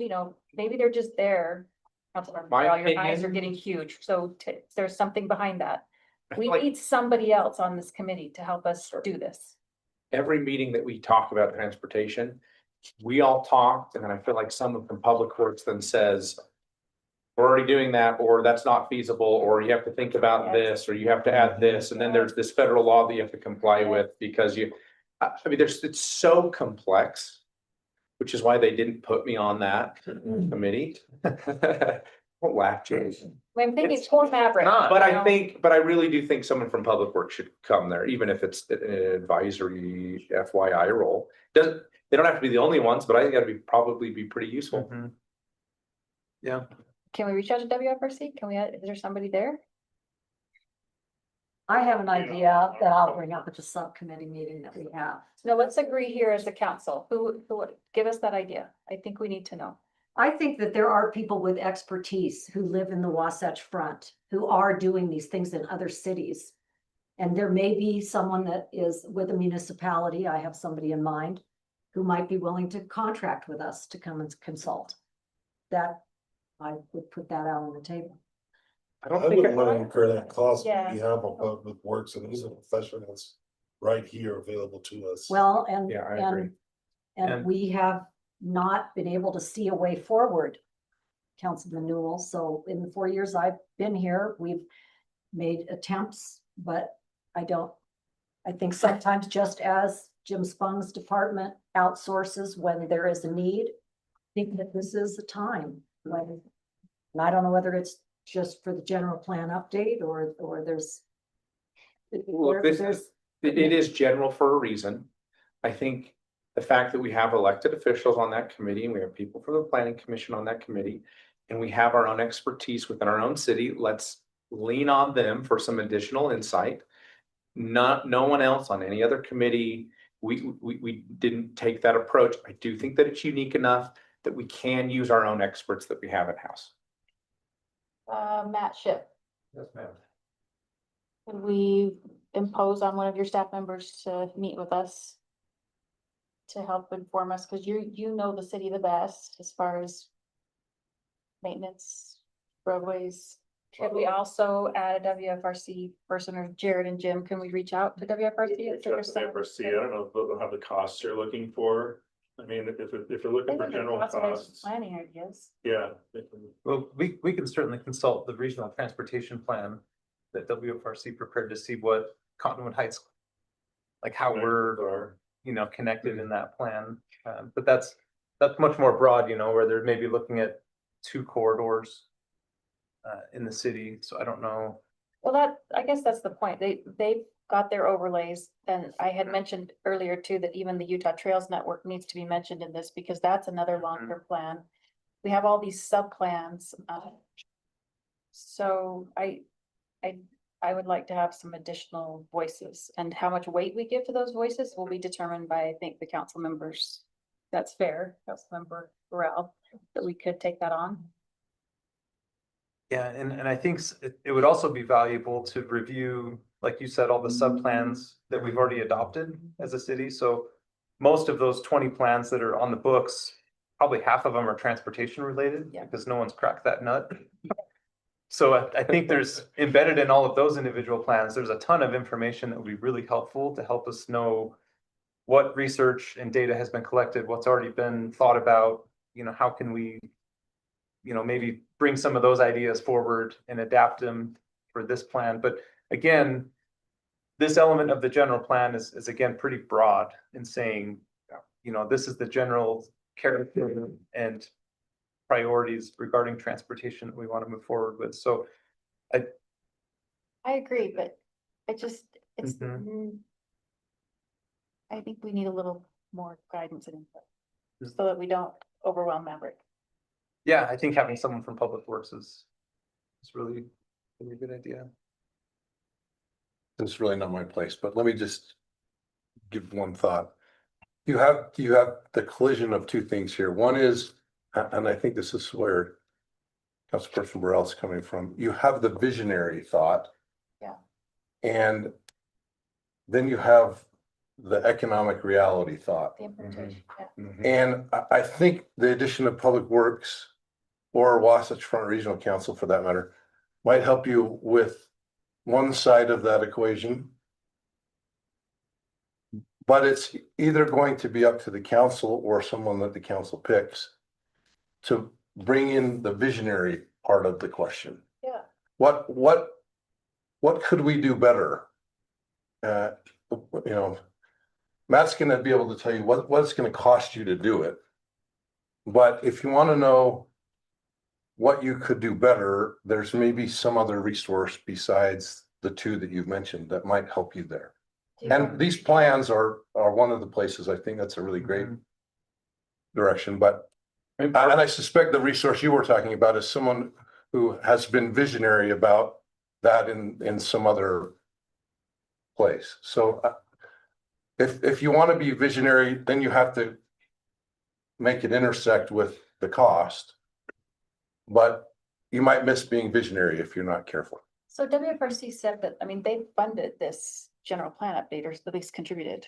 maybe they're just there. Councilor Morel, your eyes are getting huge, so there's something behind that. We need somebody else on this committee to help us do this. Every meeting that we talk about transportation, we all talked, and then I feel like someone from Public Works then says, we're already doing that, or that's not feasible, or you have to think about this, or you have to add this, and then there's this federal law that you have to comply with because it's so complex. Which is why they didn't put me on that committee. Don't laugh, Jason. I'm thinking it's poor Maverick. But I really do think someone from Public Works should come there, even if it's an advisory FYI role. They don't have to be the only ones, but I think that'd probably be pretty useful. Yeah. Can we reach out to WFRC? Is there somebody there? I have an idea that I'll bring up at the subcommittee meeting that we have. No, let's agree here as a council. Who, give us that idea. I think we need to know. I think that there are people with expertise who live in the Wasatch Front, who are doing these things in other cities. And there may be someone that is with a municipality, I have somebody in mind, who might be willing to contract with us to come and consult. That, I would put that out on the table. I I don't think, wouldn't want to incur that cost. Yeah. We have a public works and he's a professional that's right here available to us. Well, and, Yeah, I agree. and And- we have not been able to see a way forward, Councilman Newell. So in the 4 years I've been here, we've made attempts, but I think sometimes just as Jim Spung's department outsources when there is a need, I think that this is the time when, and I don't know whether it's just for the general plan update or there's. Look, this there's- it is general for a reason. I think the fact that we have elected officials on that committee, and we have people from the planning commission on that committee, and we have our own expertise within our own city, let's lean on them for some additional insight. No one else on any other committee, we didn't take that approach. I do think that it's unique enough that we can use our own experts that we have in-house. Matt Ship, Yes, ma'am. would we impose on one of your staff members to meet with us? To help inform us, because you know the city the best as far as maintenance, roadways. Should we also add a WFRC person, or Jared and Jim, can we reach out to WFRC? I don't know if they'll have the costs you're looking for. I mean, if you're looking for general costs, Planning ideas. yeah. they can- well, we can certainly consult the regional transportation plan that WFRC prepared to see what Cottonwood Heights, like how we're, Are. connected in that plan. But that's much more broad, where they're maybe looking at 2 corridors in the city. So I don't know. Well, I guess that's the point. They've got their overlays. And I had mentioned earlier too, that even the Utah Trails Network needs to be mentioned in this because that's another long-term plan. We have all these sub-plans. So I would like to have some additional voices, and how much weight we give to those voices will be determined by, I think, the council members. That's fair, Councilmember Burrell, that we could take that on. Yeah, and I think it would also be valuable to review, like you said, all the sub-plans that we've already adopted as a city. So most of those 20 plans that are on the books, probably half of them are transportation related, Yeah. because no one's cracked that nut. So I think there's embedded in all of those individual plans, there's a ton of information that would be really helpful to help us know what research and data has been collected, what's already been thought about, how can we, maybe bring some of those ideas forward and adapt them for this plan. But again, this element of the general plan is again, pretty broad in saying, this is the general character and priorities regarding transportation that we want to move forward with. So I agree, but it's, I think we need a little more guidance and input so that we don't overwhelm Maverick. yeah, I think having someone from Public Works is really a good idea. It's really not my place, but let me just give one thought. You have the collision of 2 things here. One is, and I think this is where Councilperson Burrell's coming from. You have the visionary thought. Yeah. And then you have the economic reality thought. The implementation, yeah. And I think the addition of Public Works or Wasatch Front Regional Council for that matter might help you with one side of that equation. But it's either going to be up to the council or someone that the council picks to bring in the visionary part of the question. Yeah. What could we do better? Matt's gonna be able to tell you what it's gonna cost you to do it. But if you want to know what you could do better, there's maybe some other resource besides the 2 that you've mentioned that might help you there. And these plans are one of the places I think that's a really great direction, but and I suspect the resource you were talking about is someone who has been visionary about that in some other place. So if you want to be visionary, then you have to make it intersect with the cost. But you might miss being visionary if you're not careful. So WFRC said that, I mean, they funded this general plan update, or at least contributed.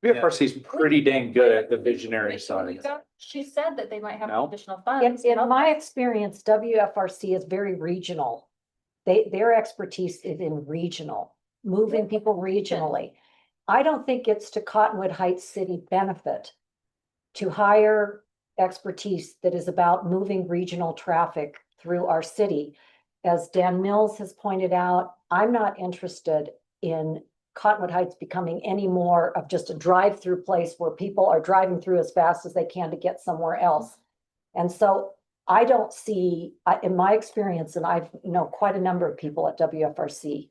BFRC is pretty dang good at the visionary side. She said that they might have No. additional In, funds. in my experience, WFRC is very regional. Their expertise is in regional, moving people regionally. I don't think it's to Cottonwood Heights city benefit to hire expertise that is about moving regional traffic through our city. As Dan Mills has pointed out, I'm not interested in Cottonwood Heights becoming any more of just a drive-through place where people are driving through as fast as they can to get somewhere else. And so I don't see, in my experience, and I know quite a number of people at WFRC,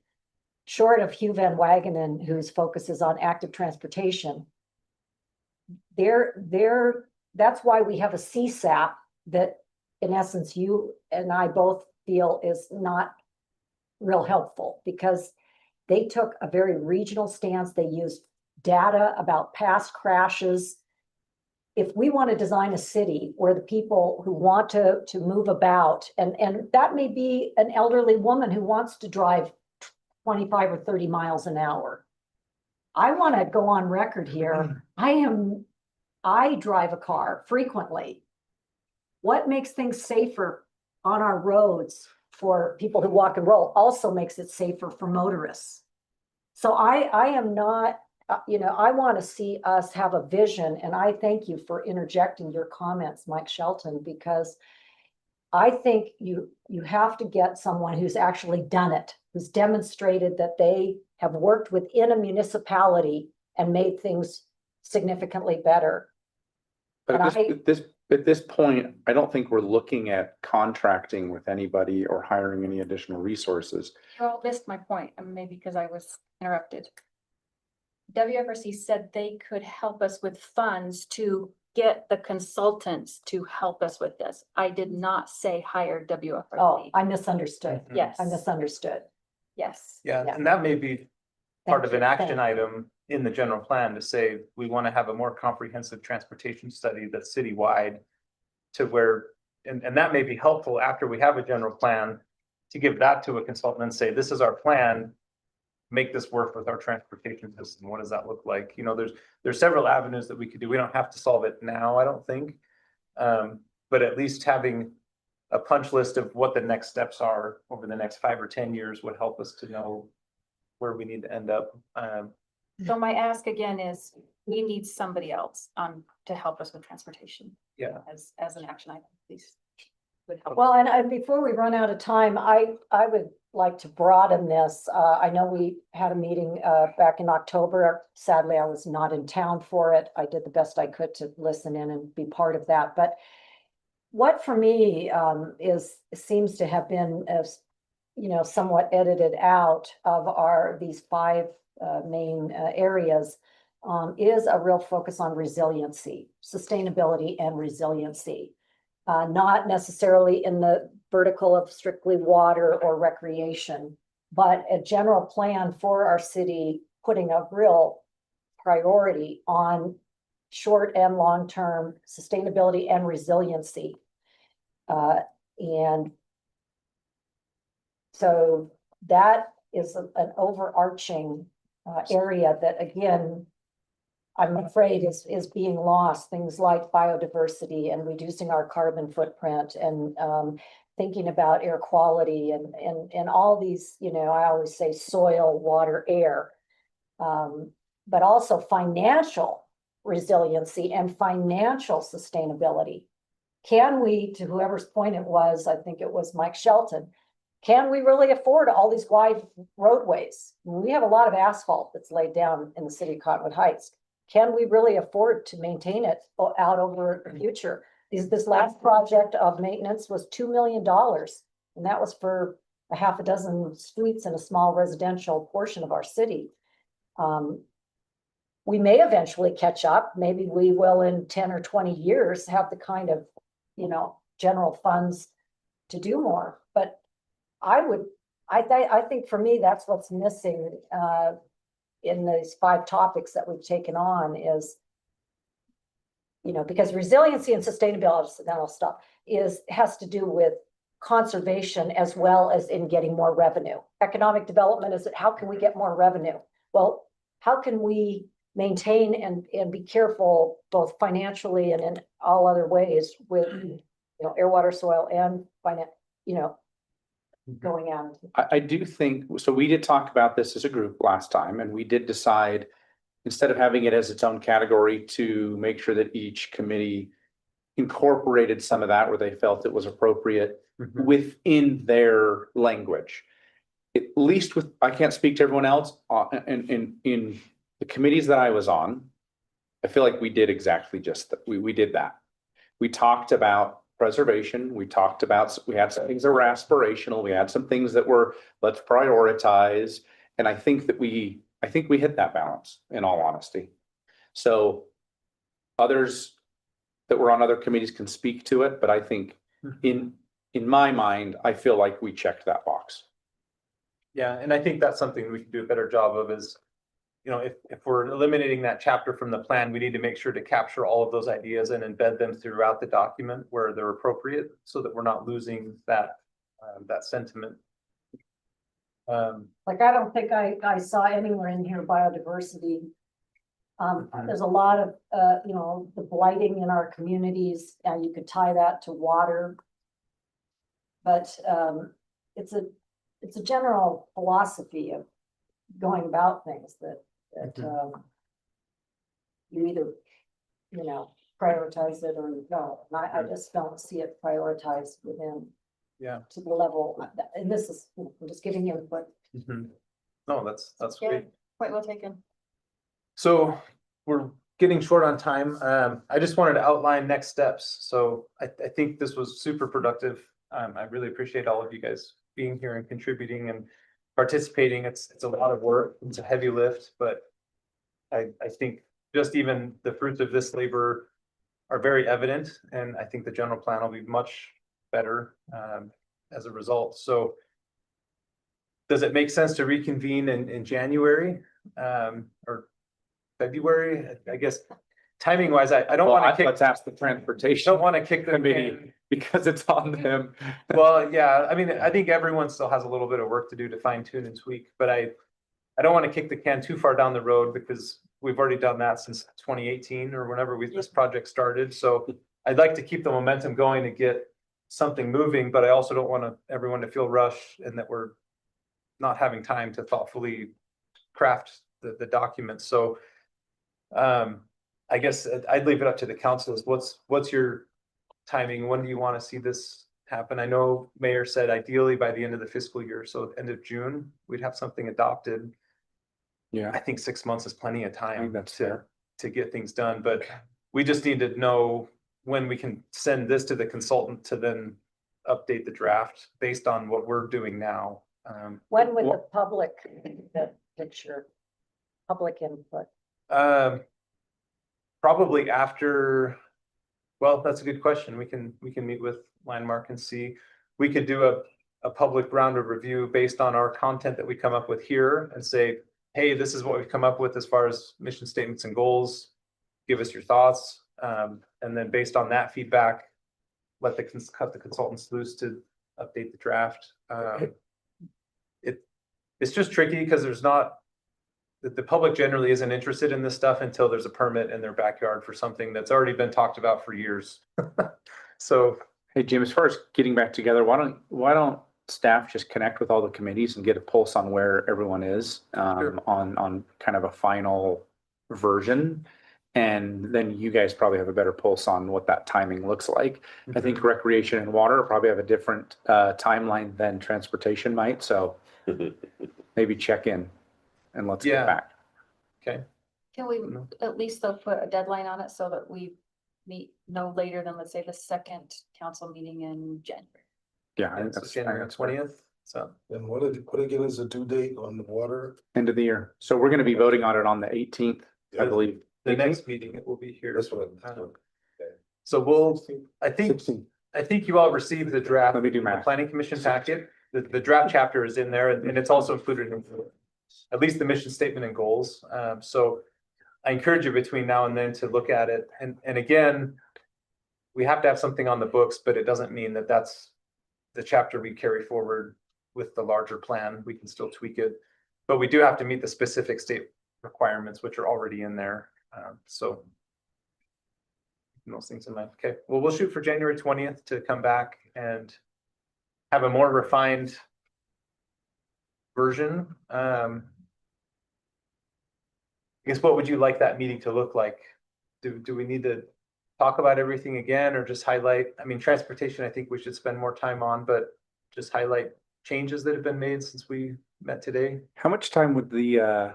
short of Hugh Van Wagenen, whose focus is on active transportation, that's why we have a CSAP that, in essence, you and I both feel is not real helpful, because they took a very regional stance. They used data about past crashes. If we want to design a city where the people who want to move about, and that may be an elderly woman who wants to drive 25 or 30 miles an hour. I want to go on record here. I drive a car frequently. What makes things safer on our roads for people who walk and roll also makes it safer for motorists. So I am not, I want to see us have a vision, and I thank you for interjecting your comments, Mike Shelton, because I think you have to get someone who's actually done it, who's demonstrated that they have worked within a municipality and made things significantly better. But And at this point, I don't think we're looking at contracting with anybody or hiring any additional resources. You all missed my point, maybe because I was interrupted. WFRC said they could help us with funds to get the consultants to help us with this. I did not say hire WFRC. Oh, I misunderstood. Yes. I misunderstood. Yes. Yeah, Yeah. and that may be part Thank of an you, action thank you. item in the general plan to say, we want to have a more comprehensive transportation study that's citywide. To where, and that may be helpful after we have a general plan, to give that to a consultant and say, this is our plan. Make this work with our transportation system. What does that look like? You know, there's several avenues that we could do. We don't have to solve it now, I don't think. But at least having a punch list of what the next steps are over the next 5 or 10 years would help us to know where we need to end up. So my ask again is, we need somebody else to help us with transportation. Yeah. As an action item, please. Would help. Well, and before we run out of time, I would like to broaden this. I know we had a meeting back in October. Sadly, I was not in town for it. I did the best I could to listen in and be part of that. But what for me seems to have been somewhat edited out of these 5 main areas is a real focus on resiliency, sustainability and resiliency. Not necessarily in the vertical of strictly water or recreation, but a general plan for our city, putting a real priority on short and long-term sustainability and resiliency. And so that is an overarching area that, again, I'm afraid is being lost. Things like biodiversity and reducing our carbon footprint, and thinking about air quality and all these, I always say soil, water, air, but also financial resiliency and financial sustainability. Can we, to whoever's point it was, I think it was Mike Shelton, can we really afford all these wide roadways? We have a lot of asphalt that's laid down in the city of Cottonwood Heights. Can we really afford to maintain it out over the future? This last project of maintenance was $2 million, and that was for a half a dozen streets in a small residential portion of our city. We may eventually catch up. Maybe we will in 10 or 20 years have the kind of, general funds to do more. But I think for me, that's what's missing. in these 5 topics that we've taken on is, because resiliency and sustainability, then I'll stop, has to do with conservation as well as in getting more revenue. Economic development is how can we get more revenue? Well, how can we maintain and be careful both financially and in all other ways with, air, water, soil and finance, going out. I do think, so we did talk about this as a group last time, and we did decide, instead of having it as its own category, to make sure that each committee incorporated some of that where they felt it was appropriate within their language. At least with, I can't speak to everyone else, in the committees that I was on, I feel like we did exactly just that. We did that. We talked about preservation. We talked about, we had some things that were aspirational. We had some things that were, let's prioritize. And I think we hit that balance, in all honesty. So others that were on other committees can speak to it, but I think in my mind, I feel like we checked that box. Yeah, and I think that's something we can do a better job of is, if we're eliminating that chapter from the plan, we need to make sure to capture all of those ideas and embed them throughout the document where they're appropriate, so that we're not losing that sentiment. Like, I don't think I saw anywhere in here biodiversity. There's a lot of, the blighting in our communities, and you could tie that to water. But it's a general philosophy of going about things that you either, prioritize it or you don't. And I just don't see it prioritized within to the level, and this is, I'm just giving you input. No, that's Yeah. great. Point well taken. So we're getting short on time. I just wanted to outline next steps. So I think this was super productive. I really appreciate all of you guys being here and contributing and participating. It's a lot of work. It's a heavy lift, but I think just even the fruits of this labor are very evident, and I think the general plan will be much better as a result. So does it make sense to reconvene in January or February? I guess timing wise, I don't want to kick. Let's ask the transportation. Don't want to kick the committee can. because it's on them. Well, yeah, I mean, I think everyone still has a little bit of work to do to fine tune and tweak, but I don't want to kick the can too far down the road because we've already done that since 2018 or whenever this project started. So I'd like to keep the momentum going to get something moving, but I also don't want everyone to feel rushed and that we're not having time to thoughtfully craft the documents. So I guess I'd leave it up to the councils. What's your timing? When do you want to see this happen? I know Mayor said ideally by the end of the fiscal year, so end of June, we'd have something adopted. Yeah, I think 6 months is plenty of I time think that's fair. to get things done, but we just need to know when we can send this to the consultant to then update the draft based on what we're doing now. When would the public, the picture, public input? Probably after, well, that's a good question. We can meet with Landmark and see. We could do a public round of review based on our content that we come up with here and say, hey, this is what we've come up with as far as mission statements and goals. Give us your thoughts. And then based on that feedback, cut the consultants loose to update the draft. It's just tricky because the public generally isn't interested in this stuff until there's a permit in their backyard for something that's already been talked about for years. So, hey, Jim, as far as getting back together, why don't staff just connect with all the committees and get a pulse on where everyone is Sure. on kind of a final version? And then you guys probably have a better pulse on what that timing looks like. I think recreation and water probably have a different timeline than transportation might. So maybe check in and let's Yeah. get back. okay. Can we at least though put a deadline on it so that we meet no later than, let's say, the second council meeting in January? Yeah, I think So that's January 20th. So And what again is the due date on the water? end of the year. So we're going to be voting on it on the 18th, I Yeah. believe. the next meeting, it will be here. That's what So I think you all received the draft. Let me do in the math. Planning Commission packet. The draft chapter is in there and it's also included in. at least the mission statement and goals. So I encourage you between now and then to look at it. And again, we have to have something on the books, but it doesn't mean that that's the chapter we carry forward with the larger plan. We can still tweak it, but we do have to meet the specific state requirements, which are already in there. So those things in mind. Okay, well, we'll shoot for January 20th to come back and have a more refined version. I guess what would you like that meeting to look like? Do we need to talk about everything again or just highlight? I mean, transportation, I think we should spend more time on, but just highlight changes that have been made since we met today. How much time would the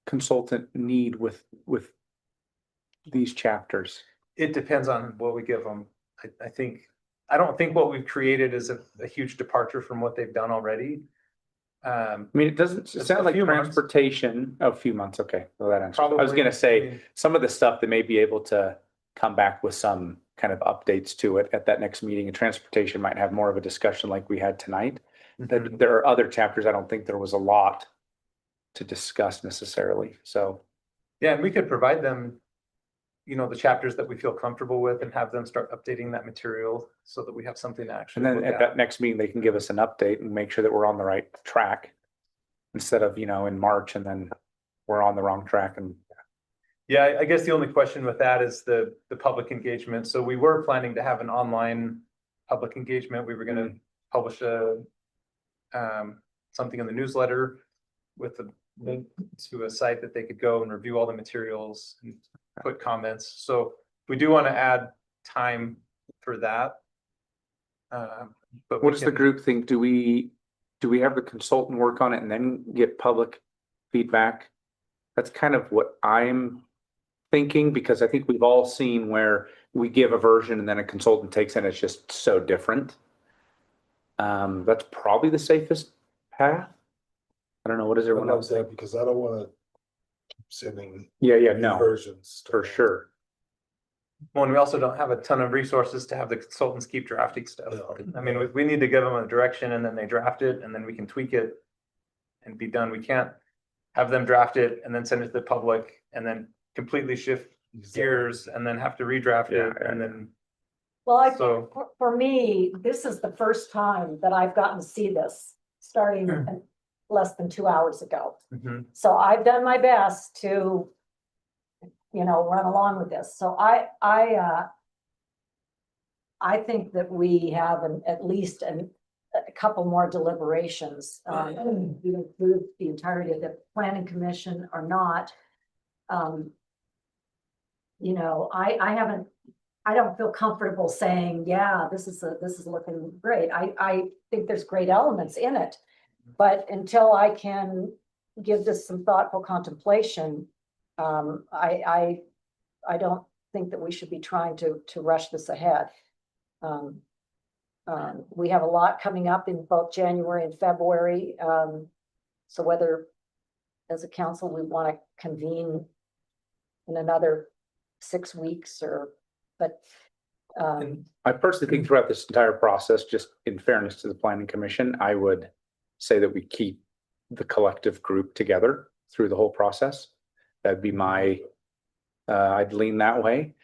consultant need with these chapters? It depends on what we give them. I don't think what we've created is a huge departure from what they've done already. I mean, it doesn't It's sound a like few months. transportation, a few months, okay, well, that answers. I was Probably, gonna I say, mean- some of the stuff that may be able to come back with some kind of updates to it at that next meeting, and transportation might have more of a discussion like we had tonight. That there are other chapters, I don't think there was a lot to discuss necessarily, so. Yeah, and we could provide them, the chapters that we feel comfortable with and have them start updating that material so that we have something to actually And then look at that next meeting, they can give us an update and make sure that we're on the right track. Instead of, in March and then we're on the wrong track and. Yeah, I guess the only question with that is the public engagement. So we were planning to have an online public engagement. We were gonna publish something in the newsletter with a link to a site that they could go and review all the materials and put comments. So we do want to add time for that. But What does the group think? Do we have the consultant work on it and then get public feedback? That's kind of what I'm thinking, because I think we've all seen where we give a version and then a consultant takes it and it's just so different. That's probably the safest path. I don't know, what does I everyone love else think? that because I don't wanna keep sending Yeah, new no, versions. to- for sure. Well, and we also don't have a ton of resources to have the consultants keep drafting stuff. Yeah. I mean, we need to give them a direction and then they draft it and then we can tweak it and be done. We can't have them draft it and then send it to the public and then completely shift gears and then have to redraft it Yeah, and then. Well, I So- think for me, this is the first time that I've gotten to see this, starting less than 2 hours ago. So I've done my best to, run along with this. So I think that we have at least a couple more deliberations. We include the entirety of the planning commission or not. I don't feel comfortable saying, yeah, this is looking great. I think there's great elements in it. But until I can give this some thoughtful contemplation, I don't think that we should be trying to rush this ahead. We have a lot coming up in both January and February. So whether as a council, we want to convene in another 6 weeks but I personally think throughout this entire process, just in fairness to the planning commission, I would say that we keep the collective group together through the whole process. That'd be I'd lean that way.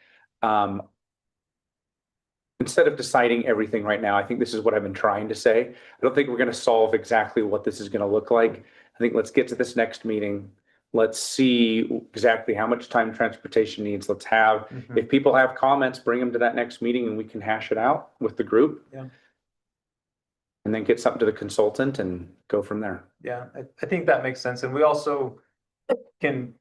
Instead of deciding everything right now, I think this is what I've been trying to say. I don't think we're going to solve exactly what this is going to look like. I think let's get to this next meeting. Let's see exactly how much time transportation needs. Let's have, if people have comments, bring them to that next meeting and we can hash it out with the group. Yeah. And then get something to the consultant and go from there. Yeah, I think that makes sense. And we also can,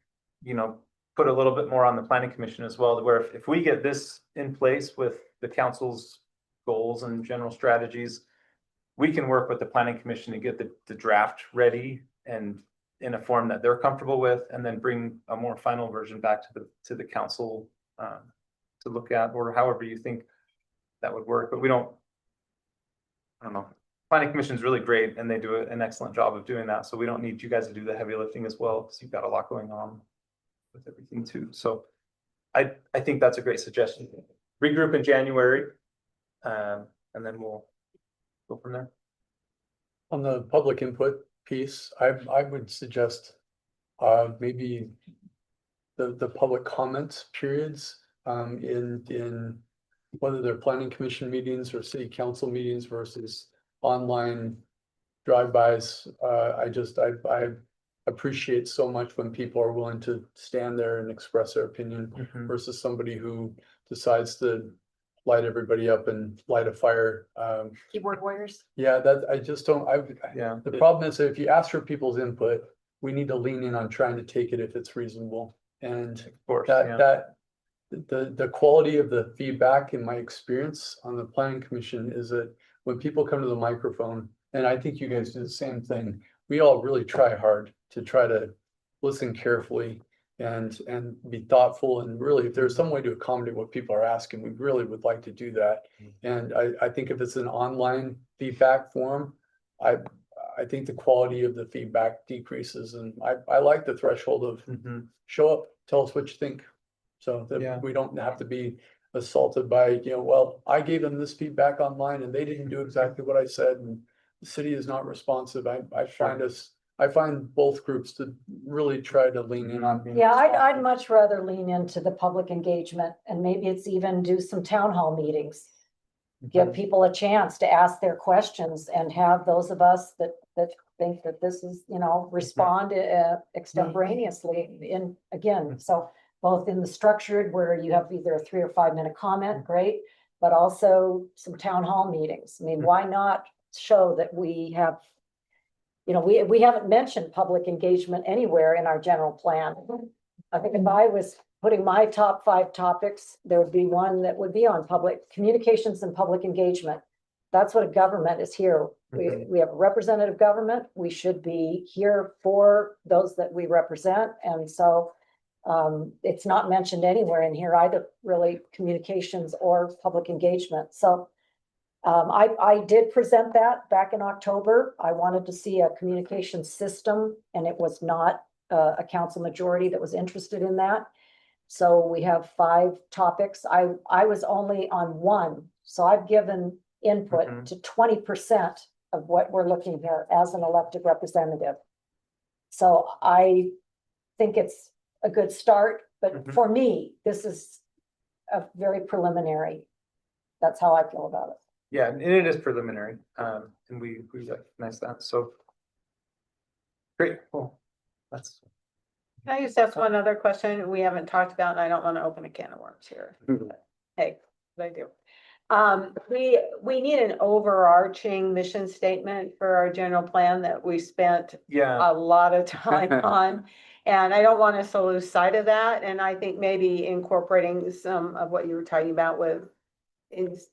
put a little bit more on the planning commission as well, where if we get this in place with the council's goals and general strategies, we can work with the planning commission to get the draft ready and in a form that they're comfortable with, and then bring a more final version back to the council to look at, or however you think that would work. But I don't know. Planning commission is really great and they do an excellent job of doing that. So we don't need you guys to do the heavy lifting as well, because you've got a lot going on with everything too. So I think that's a great suggestion. Regroup in January, and then we'll go from there. On the public input, piece, I would suggest maybe the public comments periods in whether they're planning commission meetings or city council meetings versus online drive-bys. I appreciate so much when people are willing to stand there and express their opinion Mhm. versus somebody who decides to light everybody up and light a fire. Keyboard warriors. Yeah, that, I just don't, Yeah. the problem is that if you ask for people's input, we need to lean in on trying to take it if it's reasonable. And Of course, yeah. the quality of the feedback in my experience on the planning commission is that when people come to the microphone, and I think you guys do the same thing, we all really try hard to try to listen carefully and be thoughtful, and really, if there's some way to accommodate what people are asking, we really would like to do that. And I think if it's an online feedback form, I think the quality of the feedback decreases, and I like the threshold of Mhm. show up, tell us what you think. So Yeah. that we don't have to be assaulted by, well, I gave them this feedback online and they didn't do exactly what I said, and the city is not responsive. I find both groups to really try to lean in on being. Yeah, I'd responsive. much rather lean into the public engagement, and maybe it's even do some town hall meetings. Give people a chance to ask their questions and have those of us that think that this is, respond extemporaneously again, so both in the structured where you have either a 3 or 5 minute comment, great, but also some town hall meetings. I mean, why not show that we have, we haven't mentioned public engagement anywhere in our general plan. I think if I was putting my top 5 topics, there would be one that would be on public communications and public engagement. That's what a government is here. We have a representative government. We should be here for those that we represent. And so it's not mentioned anywhere in here either, really, communications or public engagement. So I did present that back in October. I wanted to see a communication system, and it was not a council majority that was interested in that. So we have 5 topics. I was only on 1, so I've given input to 20% of what we're looking here as an elected representative. So I think it's a good start, but for me, this is a very preliminary. That's how I feel about it. Yeah, and it is preliminary, and we recognize that, so. Great, well, that's. Can I just ask one other question we haven't talked about, and I don't want to open a can of worms here. but Hey, what I do. We need an overarching mission statement for our general plan that we spent Yeah, a lot of time on. And I don't want us to lose sight of that. And I think maybe incorporating some of what you were talking about with is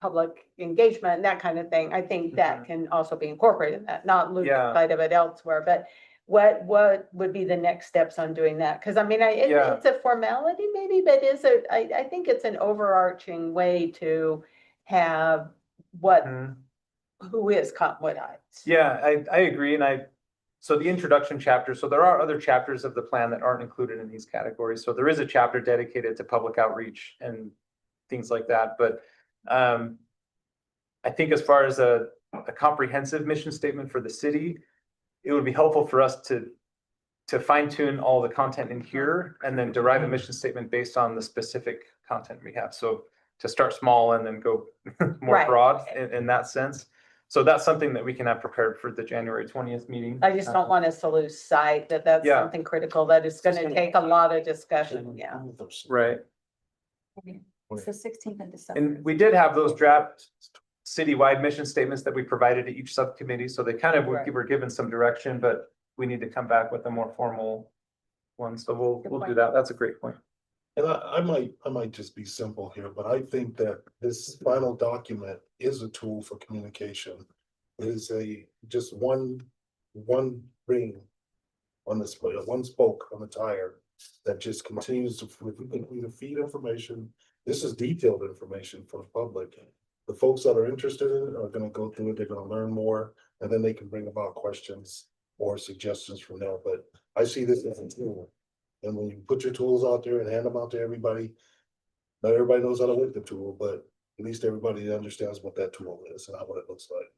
public engagement and that kind of thing. I think that can also be incorporated in that, not lose Yeah. sight of it elsewhere, but what would be the next steps on doing that? Cause I mean, Yeah. it's a formality maybe, but I think it's an overarching way to have what, Mhm. who is Cottonwood Heights. Yeah, I agree, and so the introduction chapter, so there are other chapters of the plan that aren't included in these categories. So there is a chapter dedicated to public outreach and things like that, but I think as far as a comprehensive mission statement for the city, it would be helpful for us to fine tune all the content in here and then derive a mission statement based on the specific content we have. So to start small and then go more Right. broad in that sense. So that's something that we can have prepared for the January 20th meeting. I just don't want us to lose sight that that's Yeah. something critical that is gonna take a lot of discussion, yeah. Right. It's the 16th of December. And we did have those draft citywide mission statements that we provided to each subcommittee, so they kind of Right. were given some direction, but we need to come back with a more formal one, so we'll do point. that. That's a great point. And I might just be simple here, but I think that this final document is a tool for communication. It is just one ring on this, one spoke on the tire that just continues to feed information. This is detailed information for the public. The folks that are interested in it are gonna go through it, they're gonna learn more, and then they can bring about questions or suggestions from there, but I see this as a tool. And when you put your tools out there and hand them out to everybody, not everybody knows how to work the tool, but at least everybody understands what that tool is and what it looks like.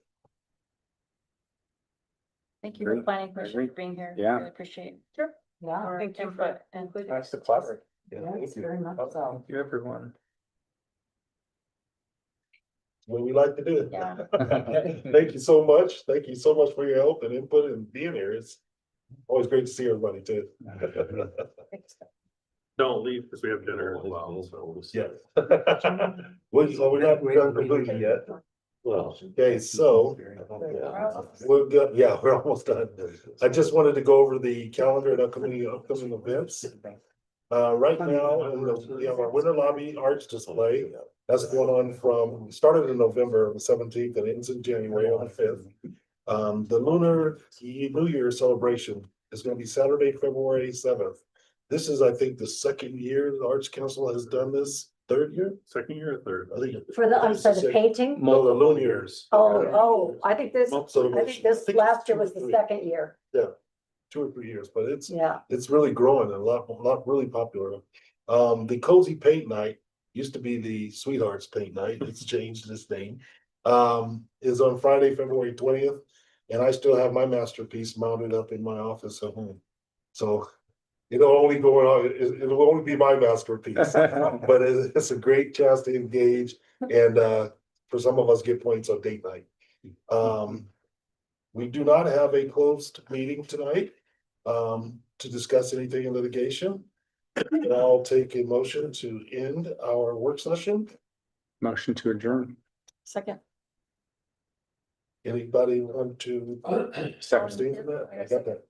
Thank you for Great. planning commission Agree. for being here. Yeah. Really appreciate it. Sure. Yeah, Thank you input for and including. Nice to collaborate. yes, very much so. Thank you, everyone. What we like to do. Yeah. Thank you so much. Thank you so much for your help and input and being here. It's always great to see everybody too. Don't leave because we have dinner as well, so. Yes. We're not done completely yet. Well, Okay, so yeah. we're good. Yeah, we're almost done. I just wanted to go over the calendar and upcoming events. Right now, we have our winter lobby arts display. That's going on from, started in November 17th and ends in January on the 5th. The Lunar New Year celebration is gonna be Saturday, February 7th. This is, I think, the second year the Arts Council has done this, third year? Second year or third? I think. For the, I'm sorry, the painting? No, the Lunar years. Oh, I think this, So I think this last year was the second year. 2 or 3 years, but it's Yeah. really growing and a lot really popular. The Cozy Paint Night used to be the Sweethearts Paint Night. It's changed its name. Is on Friday, February 20th. And I still have my masterpiece mounted up in my office at home. So it'll only go on, it'll only be my masterpiece, but it's a great chance to engage and for some of us get points on date night. We do not have a closed meeting tonight to discuss anything in litigation. And I'll take a motion to end our work session. Motion to adjourn. Second. Anybody want to abstain from that? I got that.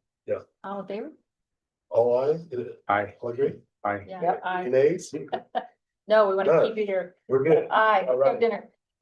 All in favor? All aye? Aye. All agree? Aye. Yeah. Yep. Aye. Any nays? No, we want to Done. keep you here. We're good. Aye, All right. dinner.